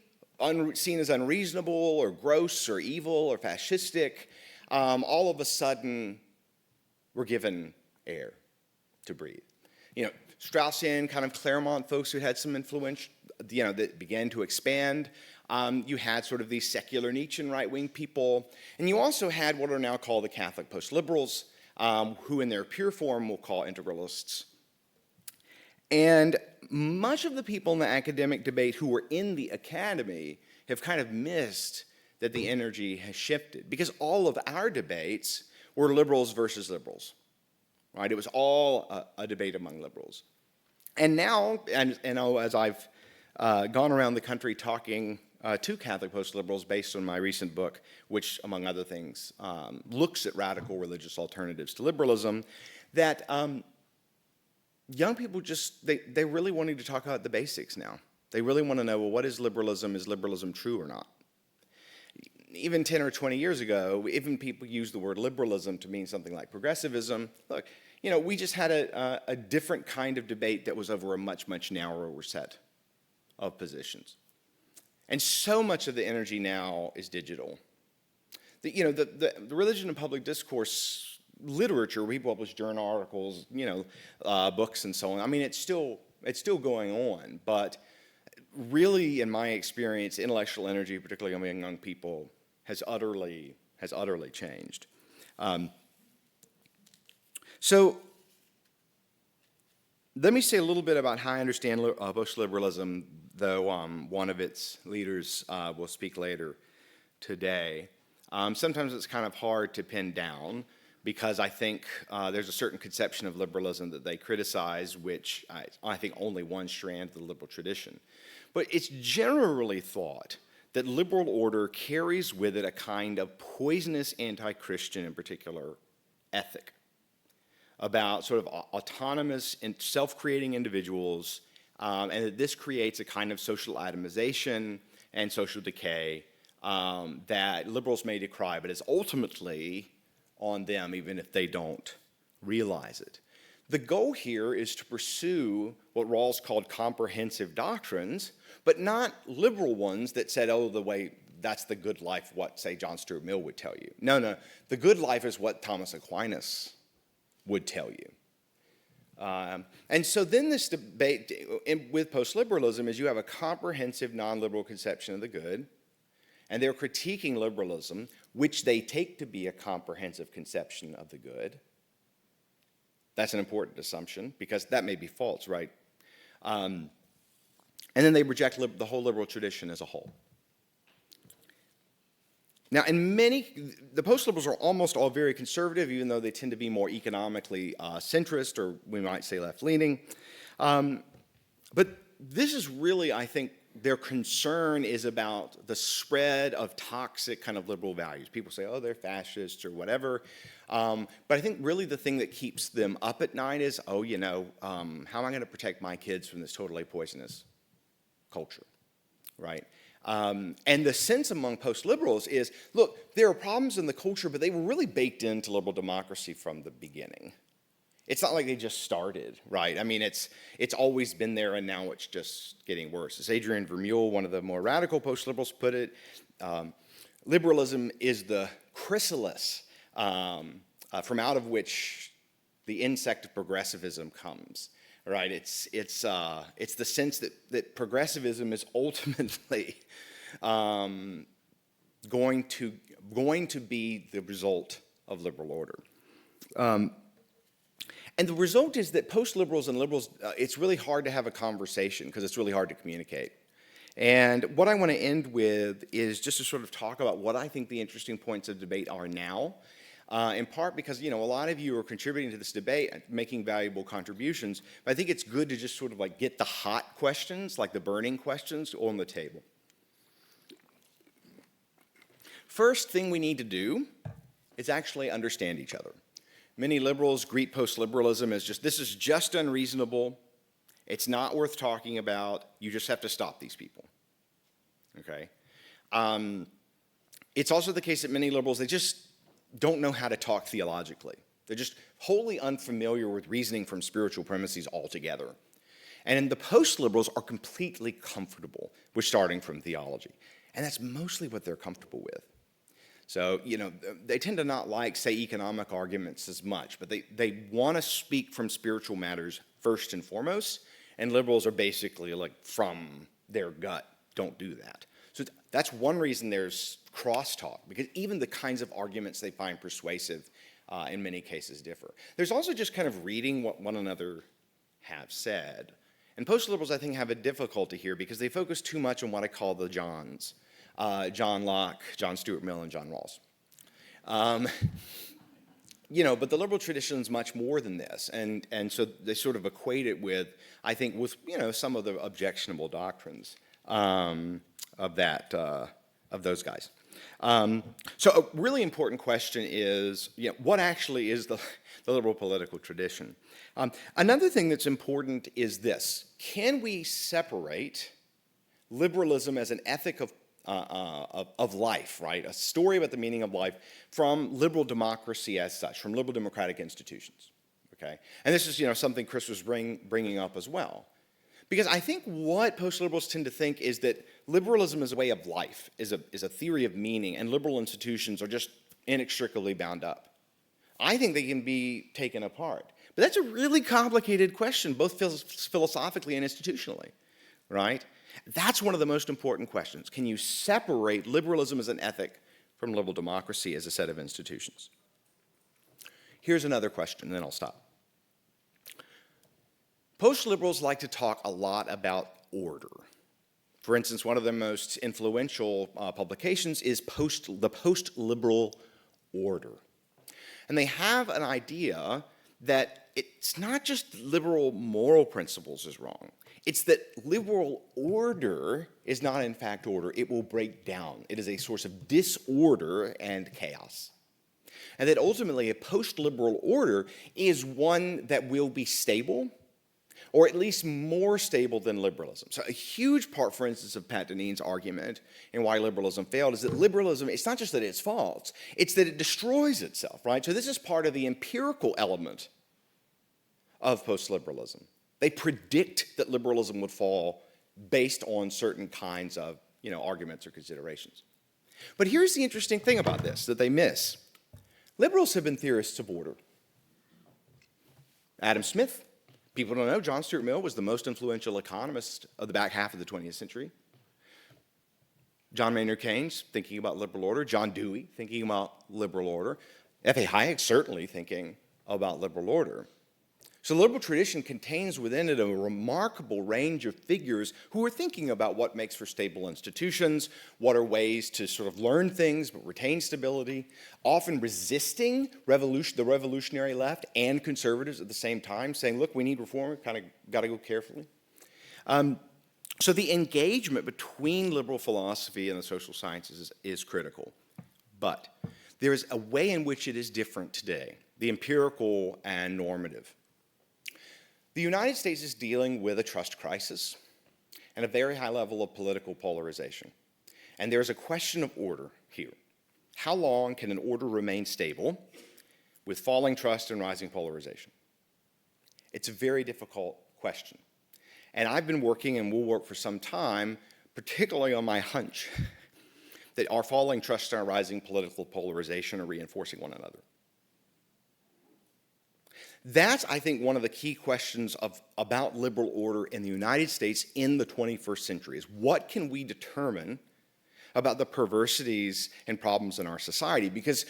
seen as unreasonable or gross or evil or fascistic, all of a sudden were given air to breathe. Straussian, kind of Claremont folks who had some influence, that began to expand. You had sort of these secular Nietzschean right-wing people, and you also had what are now called the Catholic post-liberals, who in their pure form we'll call integralists. And much of the people in the academic debate who were in the academy have kind of missed that the energy has shifted, because all of our debates were liberals versus liberals, right? It was all a debate among liberals. And now, and as I've gone around the country talking to Catholic post-liberals based on my recent book, which, among other things, looks at radical religious alternatives to liberalism, that young people they really wanting to talk about the basics now. They really want to know, well, what is liberalism? Is liberalism true or not? Even 10 or 20 years ago, even people used the word liberalism to mean something like progressivism. Look, we just had a different kind of debate that was over a much, much narrower set of positions. And so much of the energy now is digital. The religion and public discourse literature, we publish journal articles, books and so on. I mean, it's still going on, but really, in my experience, intellectual energy, particularly among young people, has utterly changed. So let me say a little bit about how I understand post-liberalism, though one of its leaders will speak later today. Sometimes it's kind of hard to pin down because I think there's a certain conception of liberalism that they criticize, which I think only one strand of the liberal tradition. But it's generally thought that liberal order carries with it a kind of poisonous anti-Christian, in particular, ethic about sort of autonomous and self-creating individuals, and that this creates a kind of social atomization and social decay that liberals may decry, but is ultimately on them, even if they don't realize it. The goal here is to pursue what Rawls called comprehensive doctrines, but not liberal ones that said, oh, that's the good life, what, say, John Stuart Mill would tell you. No, the good life is what Thomas Aquinas would tell you. And so then this debate with post-liberalism is you have a comprehensive non-liberal conception of the good, and they're critiquing liberalism, which they take to be a comprehensive conception of the good. That's an important assumption, because that may be false, right? And then they reject the whole liberal tradition as a whole. Now, the post-liberals are almost all very conservative, even though they tend to be more economically centrist, or we might say left-leaning. But this is really, I think, their concern is about the spread of toxic kind of liberal values. People say, oh, they're fascists or whatever. But I think really the thing that keeps them up at night is, oh, how am I going to protect my kids from this totally poisonous culture, right? And the sense among post-liberals is, look, there are problems in the culture, but they were really baked into liberal democracy from the beginning. It's not like they just started, right? I mean, it's always been there, and now it's just getting worse. As Adrian Vermeule, one of the more radical post-liberals, put it, liberalism is the chrysalis from out of which the insect of progressivism comes, right? It's the sense that progressivism is ultimately going to be the result of liberal order. And the result is that post-liberals and liberals, it's really hard to have a conversation because it's really hard to communicate. And what I want to end with is just to sort of talk about what I think the interesting points of debate are now, in part because, a lot of you are contributing to this debate and making valuable contributions, but I think it's good to just sort of like get the hot questions, like the burning questions, on the table. First thing we need to do is actually understand each other. Many liberals greet post-liberalism as this is just unreasonable. It's not worth talking about. You just have to stop these people, okay? It's also the case that many liberals, they just don't know how to talk theologically. They're just wholly unfamiliar with reasoning from spiritual premises altogether. And the post-liberals are completely comfortable with starting from theology. And that's mostly what they're comfortable with. So, they tend to not like, say, economic arguments as much, but they want to speak from spiritual matters first and foremost, and liberals are basically like from their gut, don't do that. So that's one reason there's crosstalk, because even the kinds of arguments they find persuasive in many cases differ. There's also just kind of reading what one another have said. And post-liberals, I think, have a difficulty here because they focus too much on what I call the Johns. John Locke, John Stuart Mill, and John Rawls. But the liberal tradition is much more than this, and so they sort of equate it with, I think, with some of the objectionable doctrines of those guys. So a really important question is, what actually is the liberal political tradition? Another thing that's important is this: can we separate liberalism as an ethic of life, right? A story about the meaning of life from liberal democracy as such, from liberal democratic institutions, okay? And this is, something Chris was bringing up as well. Because I think what post-liberals tend to think is that liberalism is a way of life, is a theory of meaning, and liberal institutions are just inextricably bound up. I think they can be taken apart. But that's a really complicated question, both philosophically and institutionally, right? That's one of the most important questions. Can you separate liberalism as an ethic from liberal democracy as a set of institutions? Here's another question, and then I'll stop. Post-liberals like to talk a lot about order. For instance, one of their most influential publications is the post-liberal order. And they have an idea that it's not just liberal moral principles is wrong. It's that liberal order is not in fact order. It will break down. It is a source of disorder and chaos. And that ultimately a post-liberal order is one that will be stable, or at least more stable than liberalism. So a huge part, for instance, of Pat Deneen's argument and why liberalism failed is that liberalism, it's not just that it's false, it's that it destroys itself, right? So this is part of the empirical element of post-liberalism. They predict that liberalism would fall based on certain kinds of, arguments or considerations. But here's the interesting thing about this that they miss. Liberals have been theorists of order. Adam Smith, people don't know, John Stuart Mill was the most influential economist of the back half of the 20th century. John Maynard Keynes, thinking about liberal order. John Dewey, thinking about liberal order. F.A. Hayek, certainly thinking about liberal order. So the liberal tradition contains within it a remarkable range of figures who are thinking about what makes for stable institutions, what are ways to sort of learn things but retain stability, often resisting the revolutionary left and conservatives at the same time, saying, look, we need reform, kind of got to go carefully. So the engagement between liberal philosophy and the social sciences is critical. But there is a way in which it is different today, the empirical and normative. The United States is dealing with a trust crisis and a very high level of political polarization. And there's a question of order here. How long can an order remain stable with falling trust and rising polarization? It's a very difficult question. And I've been working and will work for some time, particularly on my hunch that our falling trust and our rising political polarization are reinforcing one another. That's, I think, one of the key questions about liberal order in the United States in the 21st century is what can we determine about the perversities and problems in our society? Because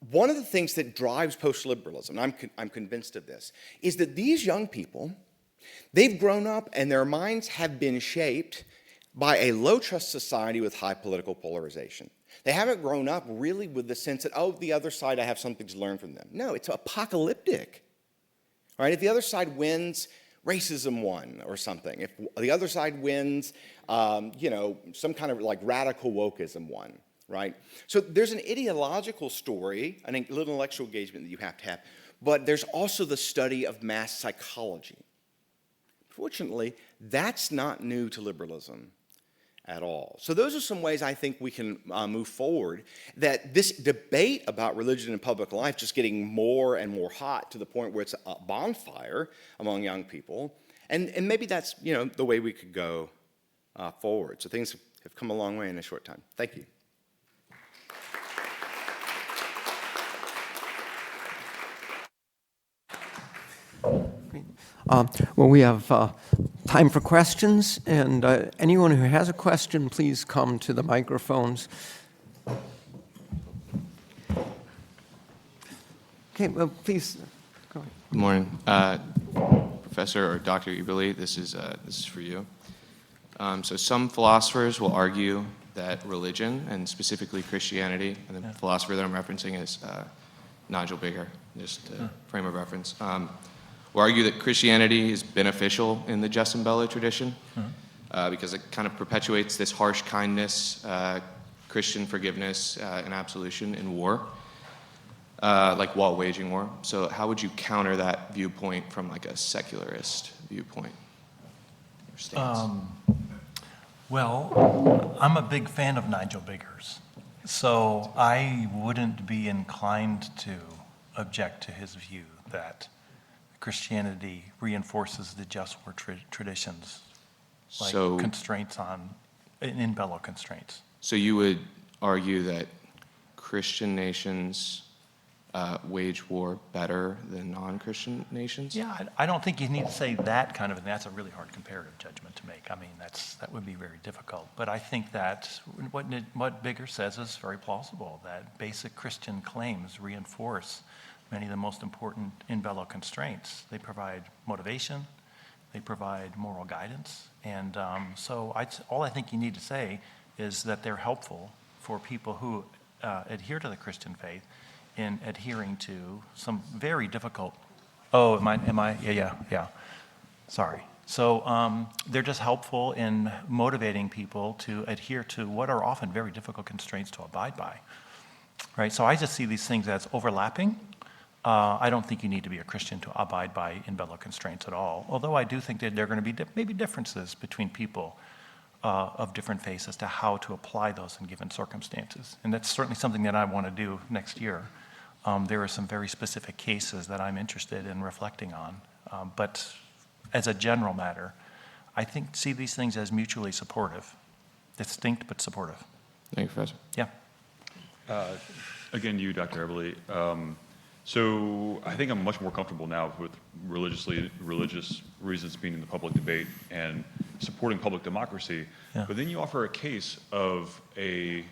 one of the things that drives post-liberalism, and I'm convinced of this, is that these young people, they've grown up and their minds have been shaped by a low-trust society with high political polarization. They haven't grown up really with the sense that, oh, the other side, I have something to learn from them. No, it's apocalyptic. Right? If the other side wins, racism won or something. If the other side wins, some kind of like radical wokeism won, right? So there's an ideological story, a little intellectual engagement that you have to have, but there's also the study of mass psychology. Fortunately, that's not new to liberalism at all. So those are some ways I think we can move forward, that this debate about religion and public life just getting more and more hot to the point where it's a bonfire among young people, and maybe that's the way we could go forward. So things have come a long way in a short time. Thank you. Well, we have time for questions, and anyone who has a question, please come to the microphones. Okay, well, please go ahead. Good morning, Professor or Dr. Eberle. This is for you. So some philosophers will argue that religion, and specifically Christianity, and the philosopher that I'm referencing is Nigel Bigger, just a frame of reference, will argue that Christianity is beneficial in the Justin Bellow tradition because it kind of perpetuates this harsh kindness, Christian forgiveness, and absolution in war, like while waging war. So how would you counter that viewpoint from like a secularist viewpoint? Your stance? Well, I'm a big fan of Nigel Bigger's, so I wouldn't be inclined to object to his view that Christianity reinforces the just war traditions, like constraints in bellow constraints. So you would argue that Christian nations wage war better than non-Christian nations? Yeah, I don't think you need to say that kind of thing. That's a really hard comparative judgment to make. I mean, that would be very difficult. But I think that what Bigger says is very plausible, that basic Christian claims reinforce many of the most important in bellow constraints. They provide motivation, they provide moral guidance, and so all I think you need to say is that they're helpful for people who adhere to the Christian faith in adhering to some very difficult, yeah. Sorry. So they're just helpful in motivating people to adhere to what are often very difficult constraints to abide by, right? So I just see these things as overlapping. I don't think you need to be a Christian to abide by in bellow constraints at all, although I do think that there are going to be maybe differences between people of different faiths as to how to apply those in given circumstances. And that's certainly something that I want to do next year. There are some very specific cases that I'm interested in reflecting on. But as a general matter, I see these things as mutually supportive, distinct but supportive. Thank you, Professor. Yeah. Again, you, Dr. Eberle. So I think I'm much more comfortable now with religious reasons being in the public debate and supporting public democracy. Yeah. But then you offer a case of a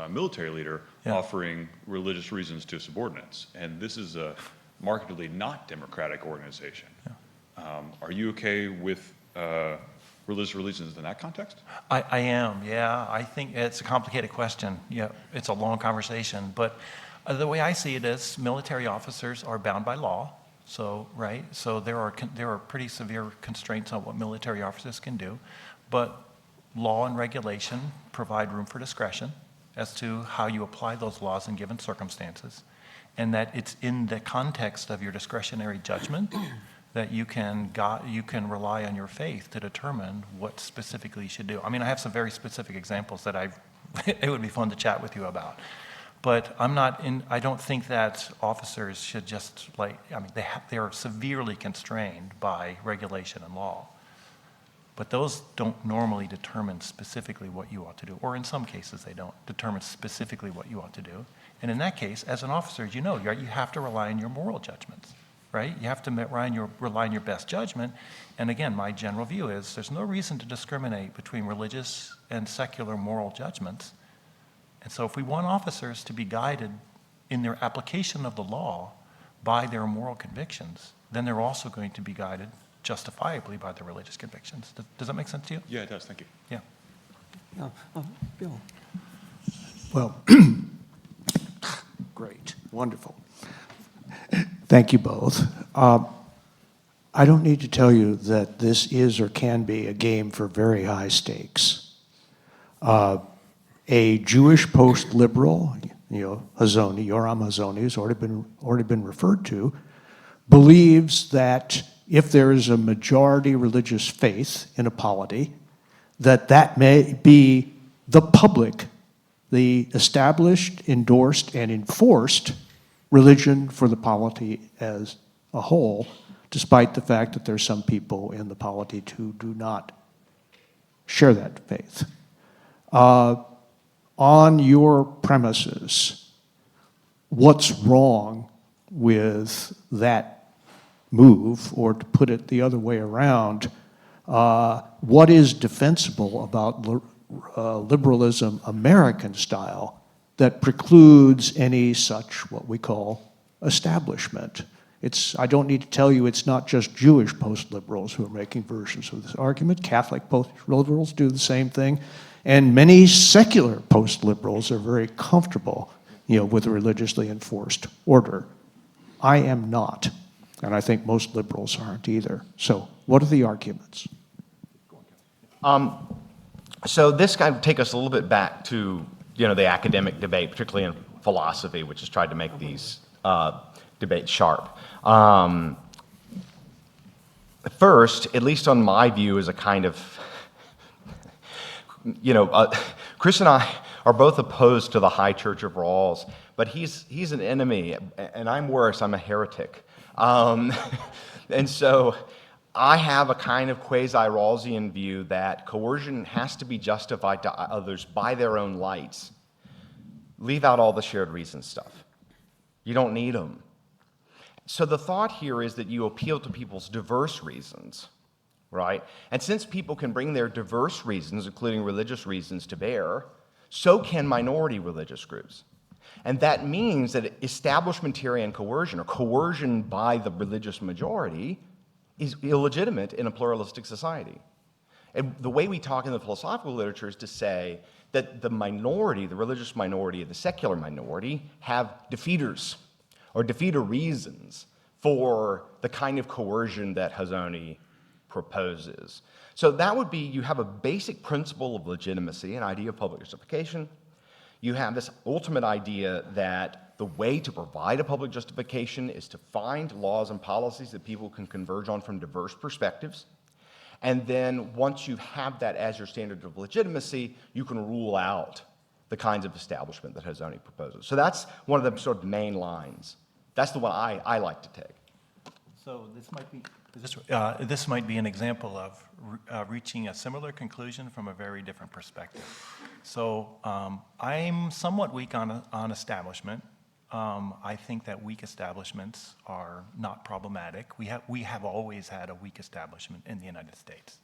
military leader offering religious reasons to subordinates. And this is a markedly not democratic organization. Yeah. Are you okay with religious reasons in that context? I am, yeah. I think it's a complicated question. Yeah, it's a long conversation. But the way I see it is military officers are bound by law. So, right? So there are pretty severe constraints on what military officers can do. But law and regulation provide room for discretion as to how you apply those laws in given circumstances, and that it's in the context of your discretionary judgment that you can rely on your faith to determine what specifically you should do. I mean, I have some very specific examples that it would be fun to chat with you about. But I don't think that officers should just they are severely constrained by regulation and law. But those don't normally determine specifically what you ought to do, or in some cases they don't determine specifically what you ought to do. And in that case, as an officer, you have to rely on your moral judgments, right? You have to rely on your best judgment. And again, my general view is there's no reason to discriminate between religious and secular moral judgments. And so if we want officers to be guided in their application of the law by their moral convictions, then they're also going to be guided justifiably by their religious convictions. Does that make sense to you? Yeah, it does. Thank you. Yeah. Bill. Well, great, wonderful. Thank you both. I don't need to tell you that this is or can be a game for very high stakes. A Jewish post-liberal, Hazony, Yoram Hazony, who's already been referred to, believes that if there is a majority religious faith in a polity, that may be the public, the established, endorsed, and enforced religion for the polity as a whole, despite the fact that there's some people in the polity who do not share that faith. On your premises, what's wrong with that move, or to put it the other way around, what is defensible about liberalism American style that precludes any such what we call establishment? I don't need to tell you it's not just Jewish post-liberals who are making versions of this argument. Catholic post-liberals do the same thing. And many secular post-liberals are very comfortable, with a religiously enforced order. I am not, and I think most liberals aren't either. So what are the arguments? So this kind of take us a little bit back to, the academic debate, particularly in philosophy, which has tried to make these debates sharp. First, at least on my view, is a kind of, Chris and I are both opposed to the High Church of Rawls, but he's an enemy, and I'm worse. I'm a heretic, and so I have a kind of quasi-Rawlsian view that coercion has to be justified to others by their own lights. Leave out all the shared reason stuff. You don't need them. So the thought here is that you appeal to people's diverse reasons, right? And since people can bring their diverse reasons, including religious reasons, to bear, so can minority religious groups. And that means that establishmentarian coercion, or coercion by the religious majority, is illegitimate in a pluralistic society. And the way we talk in the philosophical literature is to say that the minority, the religious minority, and the secular minority have defeaters, or defeater reasons for the kind of coercion that Hazony proposes. So that would be, you have a basic principle of legitimacy, an idea of public justification. You have this ultimate idea that the way to provide a public justification is to find laws and policies that people can converge on from diverse perspectives. And then once you have that as your standard of legitimacy, you can rule out the kinds of establishment that Hazony proposes. So that's one of the sort of main lines. That's the one I like to take. So this might be an example of reaching a similar conclusion from a very different perspective. So I'm somewhat weak on establishment. I think that weak establishments are not problematic. We have always had a weak establishment in the United States,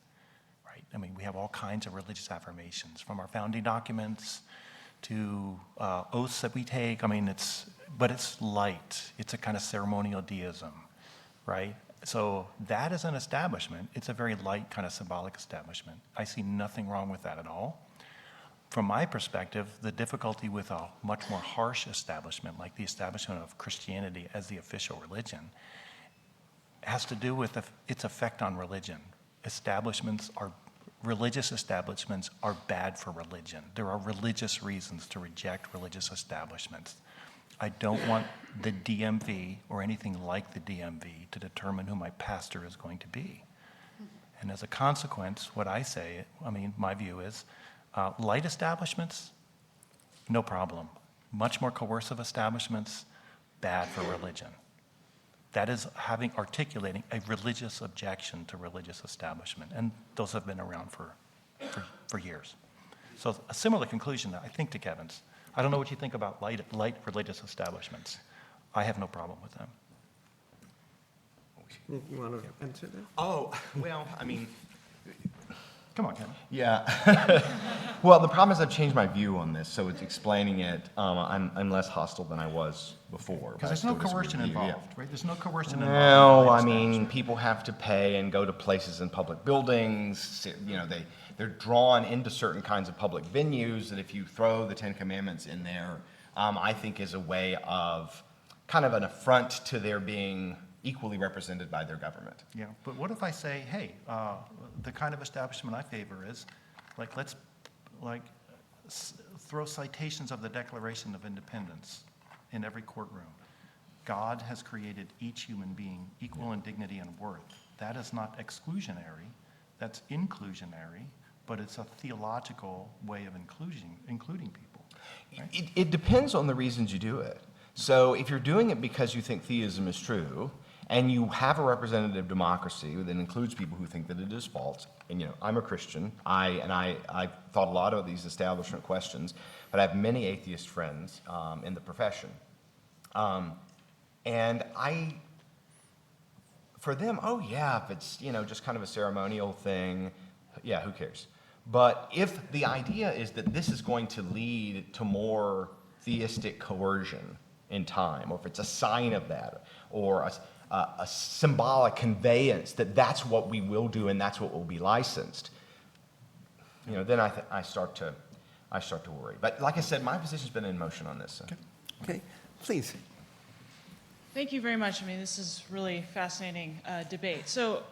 right? I mean, we have all kinds of religious affirmations, from our founding documents to oaths that we take. I mean, but it's light. It's a kind of ceremonial deism, right? So that is an establishment. It's a very light kind of symbolic establishment. I see nothing wrong with that at all. From my perspective, the difficulty with a much more harsh establishment, like the establishment of Christianity as the official religion, has to do with its effect on religion. Establishments are religious establishments are bad for religion. There are religious reasons to reject religious establishments. I don't want the DMV or anything like the DMV to determine who my pastor is going to be. And as a consequence, what I say, my view is, light establishments, no problem. Much more coercive establishments, bad for religion. That is articulating a religious objection to religious establishment, and those have been around for years. So a similar conclusion, I think, to Kevin's. I don't know what you think about light religious establishments. I have no problem with them. You want to answer that? Oh, well, Come on, Kevin. yeah. Well, the problem is I've changed my view on this, so it's explaining it. I'm less hostile than I was before. Because there's no coercion involved, right? There's no coercion involved. No, in light I mean, establishment. people have to pay and go to places in public buildings. They're drawn into certain kinds of public venues that if you throw the Ten Commandments in there, I think is a way of kind of an affront to their being equally represented by their government. Yeah, but what if I say, hey, the kind of establishment I favor is, let's throw citations of the Declaration of Independence in every courtroom. God has created each human being equal in dignity and worth. That is not exclusionary, that's inclusionary, but it's a theological way of including people. Right? It depends on the reasons you do it. So if you're doing it because you think theism is true, and you have a representative democracy that includes people who think that it is false, and I'm a Christian, I thought a lot about these establishment questions, but I have many atheist friends in the profession. And for them, oh yeah, if it's just kind of a ceremonial thing, yeah, who cares? But if the idea is that this is going to lead to more theistic coercion in time, or if it's a sign of that, or a symbolic conveyance that that's what we will do and that's what will be licensed, then I start to worry. But like I said, my position's been in motion on this. So. Okay, please. Thank you very much. This is really fascinating debate. So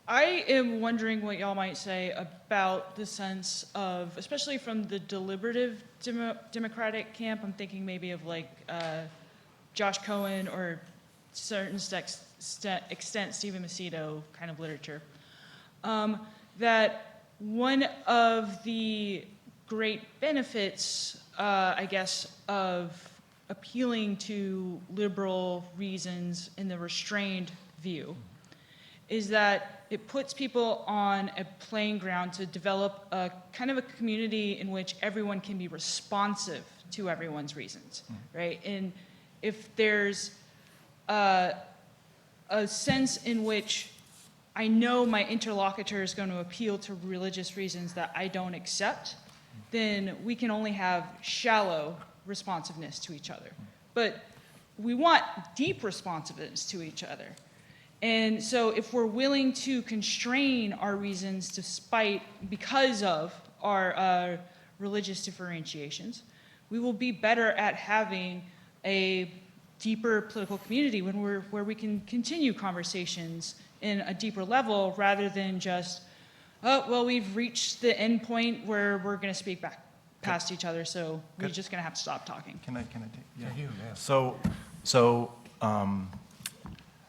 I am wondering what y'all might say about the sense of, especially from the deliberative Democratic camp, I'm thinking maybe of Josh Cohen or certain extent Stephen Macedo kind of literature, that one of the great benefits, I guess, of appealing to liberal reasons in the restrained view is that it puts people on a playing ground to develop a kind of a community in which everyone can be responsive to everyone's reasons, right? And if there's a sense in which I know my interlocutor is going to appeal to religious reasons that I don't accept, then we can only have shallow responsiveness to each other. But we want deep responsiveness to each other. And so if we're willing to constrain our reasons because of our religious differentiations, we will be better at having a deeper political community where we can continue conversations in a deeper level rather than just, oh, well, we've reached the end point where we're going to speak back past each other, so we're just going to have to stop talking. Can I take? Yeah.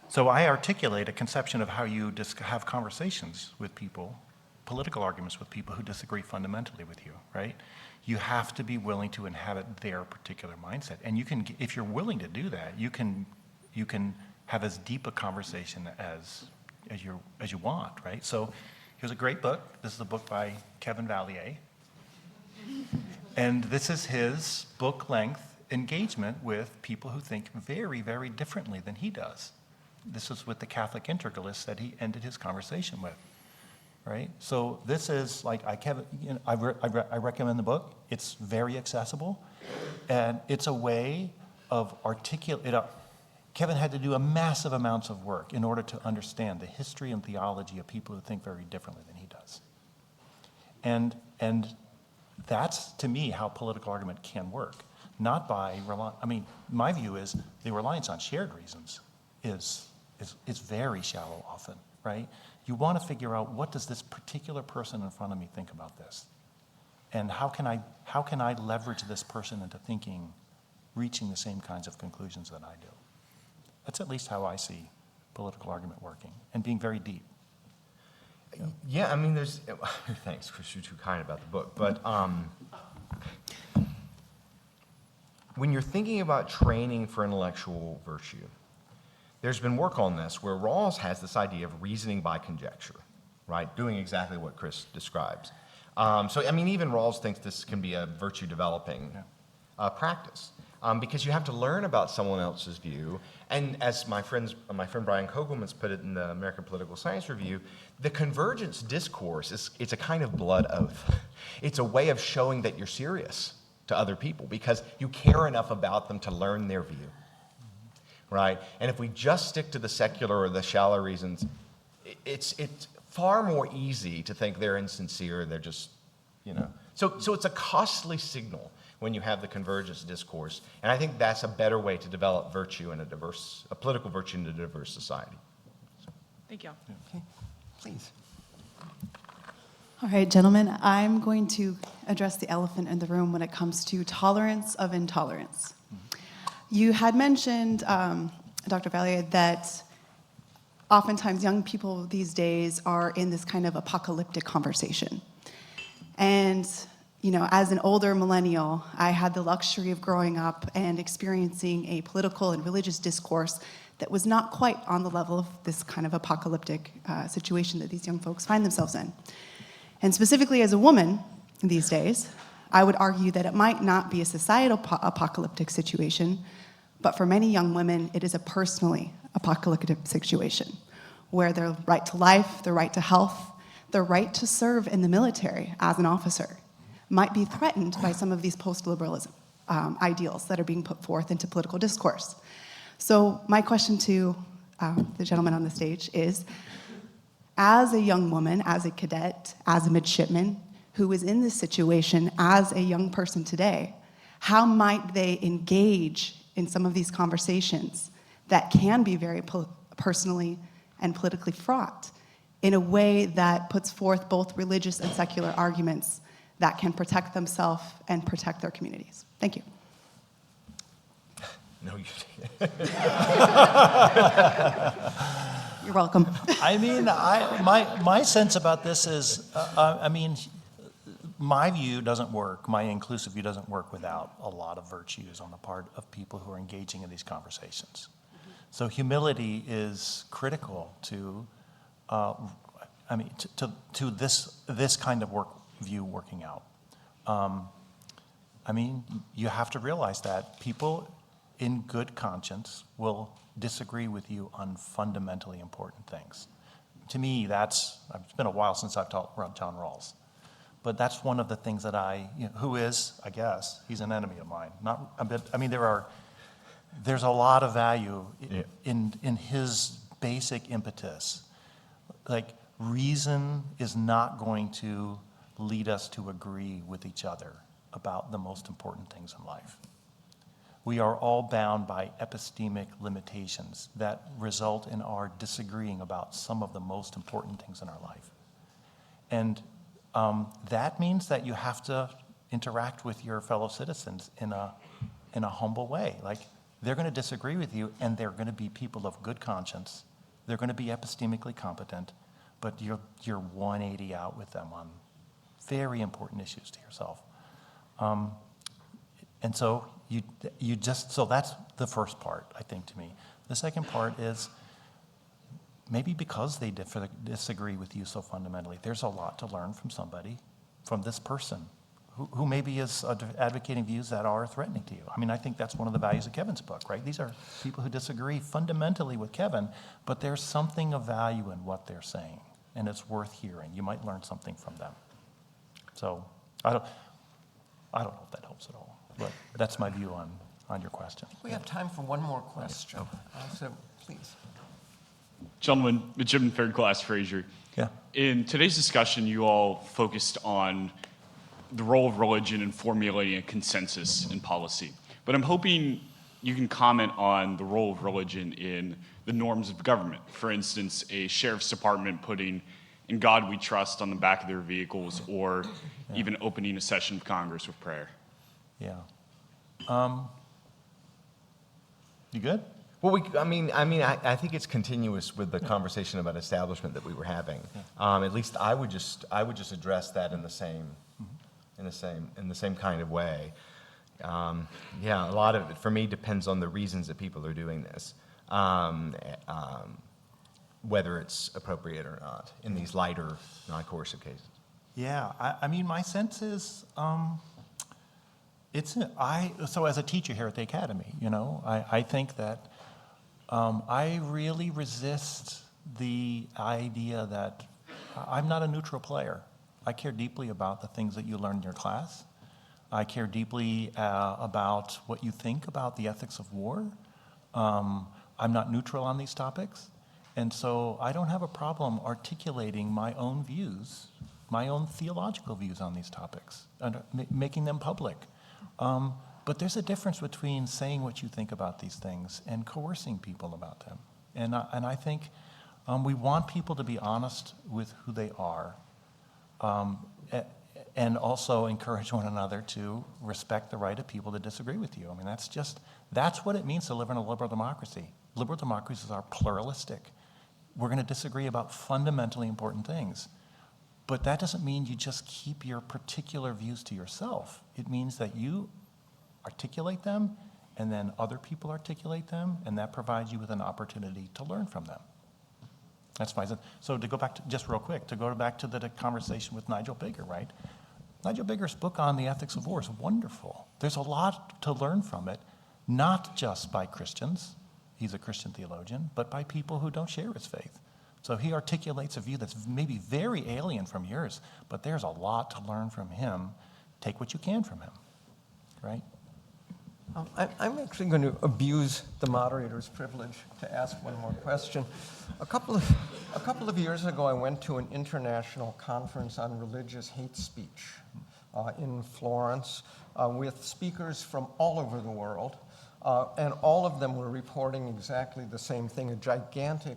So I articulate a conception of how you have conversations with people, political arguments with people who disagree fundamentally with you, right? You have to be willing to inhabit their particular mindset, and you can, if you're willing to do that, you can have as deep a conversation as you want, right? So here's a great book. This is a book by Kevin Vallier, and this is his book-length engagement with people who think very, very differently than he does. This is with the Catholic integralists that he ended his conversation with, right? So this is I recommend the book. It's very accessible, and it's a way of articulating. Kevin had to do a massive amounts of work in order to understand the history and theology of people who think very differently than he does. And that's, to me, how political argument can work. Not by my view is the reliance on shared reasons is very shallow often, right? you want to figure out, what does this particular person in front of me think about this? And how can I leverage this person into thinking, reaching the same kinds of conclusions that I do? That's at least how I see political argument working, and being very deep. Yeah, I mean, there's, thanks, Chris, you're too kind about the book, but when you're thinking about training for intellectual virtue, there's been work on this where Rawls has this idea of reasoning by conjecture, right? Doing exactly what Chris describes. So, I mean, even Rawls thinks this can be a virtue developing practice. Because you have to learn about someone else's view, and as my friend Brian Kogelman's put it in the American Political Science Review, the convergence discourse it's a kind of blood oath. It's a way of showing that you're serious to other people because you care enough about them to learn their view, right? And if we just stick to the secular or the shallow reasons, it's far more easy to think they're insincere. They're just, So it's a costly signal when you have the convergence discourse. And I think that's a better way to develop virtue in a political virtue in a diverse society. Thank you. Okay, please. All right, gentlemen, I'm going to address the elephant in the room when it comes to tolerance of intolerance. You had mentioned, Dr. Vallier, that oftentimes young people these days are in this kind of apocalyptic conversation. And as an older millennial, I had the luxury of growing up and experiencing a political and religious discourse that was not quite on the level of this kind of apocalyptic situation that these young folks find themselves in. And specifically as a woman these days, I would argue that it might not be a societal apocalyptic situation, but for many young women, it is a personally apocalyptic situation where their right to life, their right to health, their right to serve in the military as an officer might be threatened by some of these post-liberalism ideals that are being put forth into political discourse. So my question to the gentleman on the stage is, as a young woman, as a cadet, as a midshipman, who is in this situation as a young person today, how might they engage in some of these conversations that can be very personally and politically fraught in a way that puts forth both religious and secular arguments that can protect themselves and protect their communities? Thank you. No, you You're welcome. I mean, my sense about this is, my view doesn't work, my inclusive view doesn't work without a lot of virtues on the part of people who are engaging in these conversations. So humility is critical to this kind of view working out. You have to realize that people in good conscience will disagree with you on fundamentally important things. To me, it's been a while since I've taught John Rawls, but that's one of the things that who is, I guess, he's an enemy of mine. There's a lot of value in his basic impetus. Like, reason is not going to lead us to agree with each other about the most important things in life. We are all bound by epistemic limitations that result in our disagreeing about some of the most important things in our life. And that means that you have to interact with your fellow citizens in a humble way. Like, they're going to disagree with you, and they're going to be people of good conscience. They're going to be epistemically competent, but you're 180 out with them on very important issues to yourself. And so so that's the first part, I think, to me. The second part is, maybe because they disagree with you so fundamentally, there's a lot to learn from somebody, from this person, who maybe is advocating views that are threatening to you. I think that's one of the values of Kevin's book, right? These are people who disagree fundamentally with Kevin, but there's something of value in what they're saying, and it's worth hearing. You might learn something from them. So I don't know if that helps at all, but that's my view on your question. We have time for one more question. So please. Gentlemen, Midshipman Third Class Fraser. Yeah. In today's discussion, you all focused on the role of religion in formulating a consensus in policy. But I'm hoping you can comment on the role of religion in the norms of government. For instance, a sheriff's department putting "In God We Trust" on the back of their vehicles, or even opening a session of Congress with prayer. Yeah. You good? Well, I think it's continuous with the conversation about establishment that we were having. At least I would just address that in the same kind of way. Yeah, a lot of it for me depends on the reasons that people are doing this, whether it's appropriate or not in these lighter, non-coercive cases. Yeah, I mean, my sense is, so as a teacher here at the Academy, I think that I really resist the idea that I'm not a neutral player. I care deeply about the things that you learn in your class. I care deeply about what you think about the ethics of war. I'm not neutral on these topics. And so I don't have a problem articulating my own views, my own theological views on these topics, and making them public. But there's a difference between saying what you think about these things and coercing people about them. And I think we want people to be honest with who they are, and also encourage one another to respect the right of people to disagree with you. I mean, that's what it means to live in a liberal democracy. Liberal democracies are pluralistic. We're going to disagree about fundamentally important things. But that doesn't mean you just keep your particular views to yourself. It means that you articulate them, and then other people articulate them, and that provides you with an opportunity to learn from them. That's why. So to go back to, just real quick, to go back to the conversation with Nigel Bigger, right? Nigel Bigger's book on the ethics of war is wonderful. There's a lot to learn from it, not just by Christians, he's a Christian theologian, but by people who don't share his faith. So he articulates a view that's maybe very alien from yours, but there's a lot to learn from him. Take what you can from him, right? I'm actually going to abuse the moderator's privilege to ask one more question. A couple of years ago, I went to an international conference on religious hate speech in Florence with speakers from all over the world, and all of them were reporting exactly the same thing, a gigantic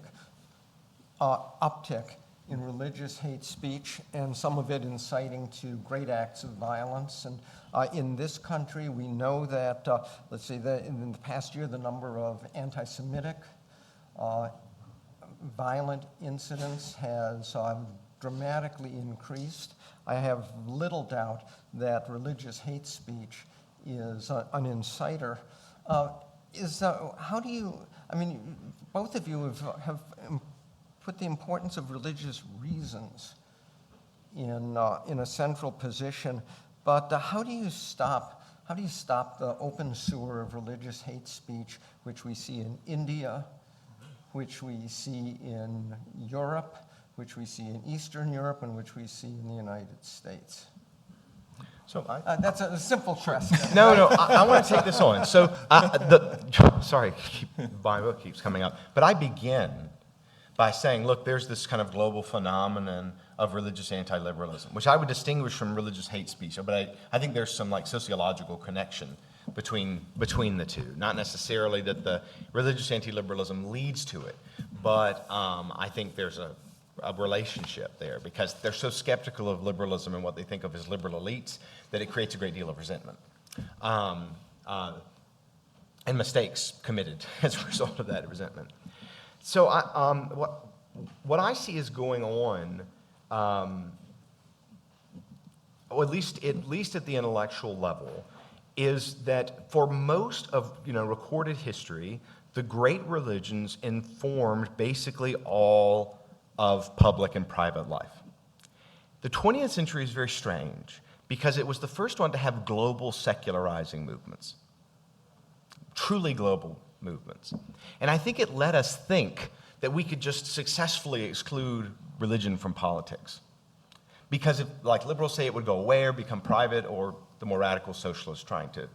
uptick in religious hate speech, and some of it inciting to great acts of violence. And in this country, we know that, in the past year, the number of anti-Semitic violent incidents has dramatically increased. I have little doubt that religious hate speech is an inciter. How do you, both of you have put the importance of religious reasons in a central position, but how do you stop the open sewer of religious hate speech, which we see in India, which we see in Europe, which we see in Eastern Europe, and which we see in the United States? So that's a simple question. No, I want to take this on. So sorry, my book keeps coming up, but I begin by saying, look, there's this kind of global phenomenon of religious anti-liberalism, which I would distinguish from religious hate speech. But I think there's some sociological connection between the two. Not necessarily that the religious anti-liberalism leads to it, but I think there's a relationship there, because they're so skeptical of liberalism and what they think of as liberal elites that it creates a great deal of resentment and mistakes committed as a result of that resentment. So what I see is going on, or at least at the intellectual level, is that for most of recorded history, the great religions informed basically all of public and private life. The 20th century is very strange because it was the first one to have global secularizing movements, truly global movements. And I think it let us think that we could just successfully exclude religion from politics. Because if, like liberals say, it would go away or become private, or the more radical socialists trying to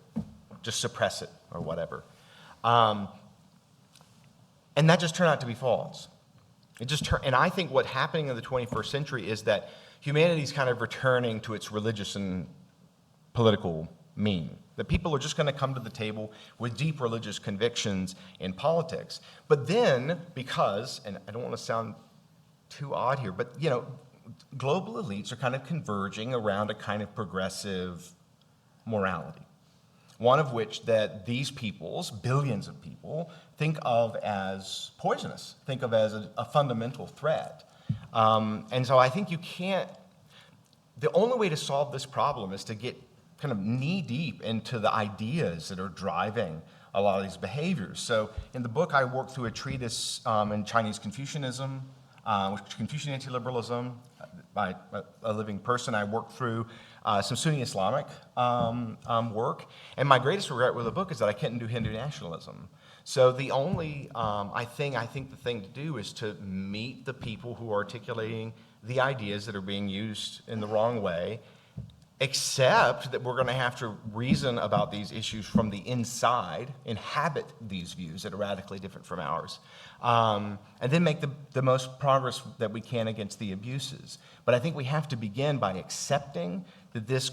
just suppress it or whatever. And that just turned out to be false. And I think what's happening in the 21st century is that humanity's kind of returning to its religious and political mean. That people are just going to come to the table with deep religious convictions in politics. But then, because, and I don't want to sound too odd here, but global elites are kind of converging around a kind of progressive morality. One of which that these peoples, billions of people, think of as poisonous, think of as a fundamental threat. And so I think the only way to solve this problem is to get kind of knee-deep into the ideas that are driving a lot of these behaviors. So in the book, I work through a treatise in Chinese Confucianism, Confucian anti-liberalism, by a living person. I worked through some Sunni Islamic work, and my greatest regret with the book is that I couldn't do Hindu nationalism. So the only I think the thing to do is to meet the people who are articulating the ideas that are being used in the wrong way, except that we're going to have to reason about these issues from the inside, inhabit these views that are radically different from ours, and then make the most progress that we can against the abuses. But I think we have to begin by accepting that these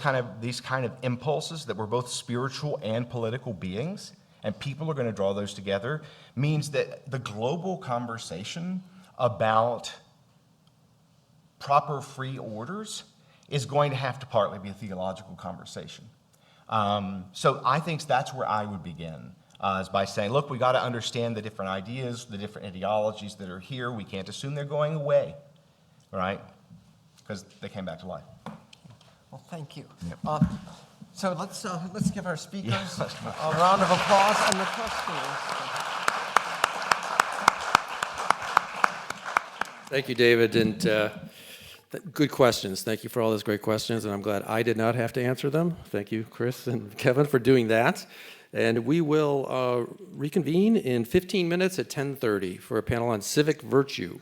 kind of impulses, that we're both spiritual and political beings, and people are going to draw those together, means that the global conversation about proper free orders is going to have to partly be a theological conversation. So I think that's where I would begin, is by saying, look, we got to understand the different ideas, the different ideologies that are here. We can't assume they're going away, right? Because they came back to life. Well, thank you. Yep. So let's give our speakers a round of applause and the questions. Thank you, David, and good questions. Thank you for all those great questions, and I'm glad I did not have to answer them. Thank you, Chris and Kevin, for doing that. And we will reconvene in 15 minutes at 10:30 for a panel on civic virtue.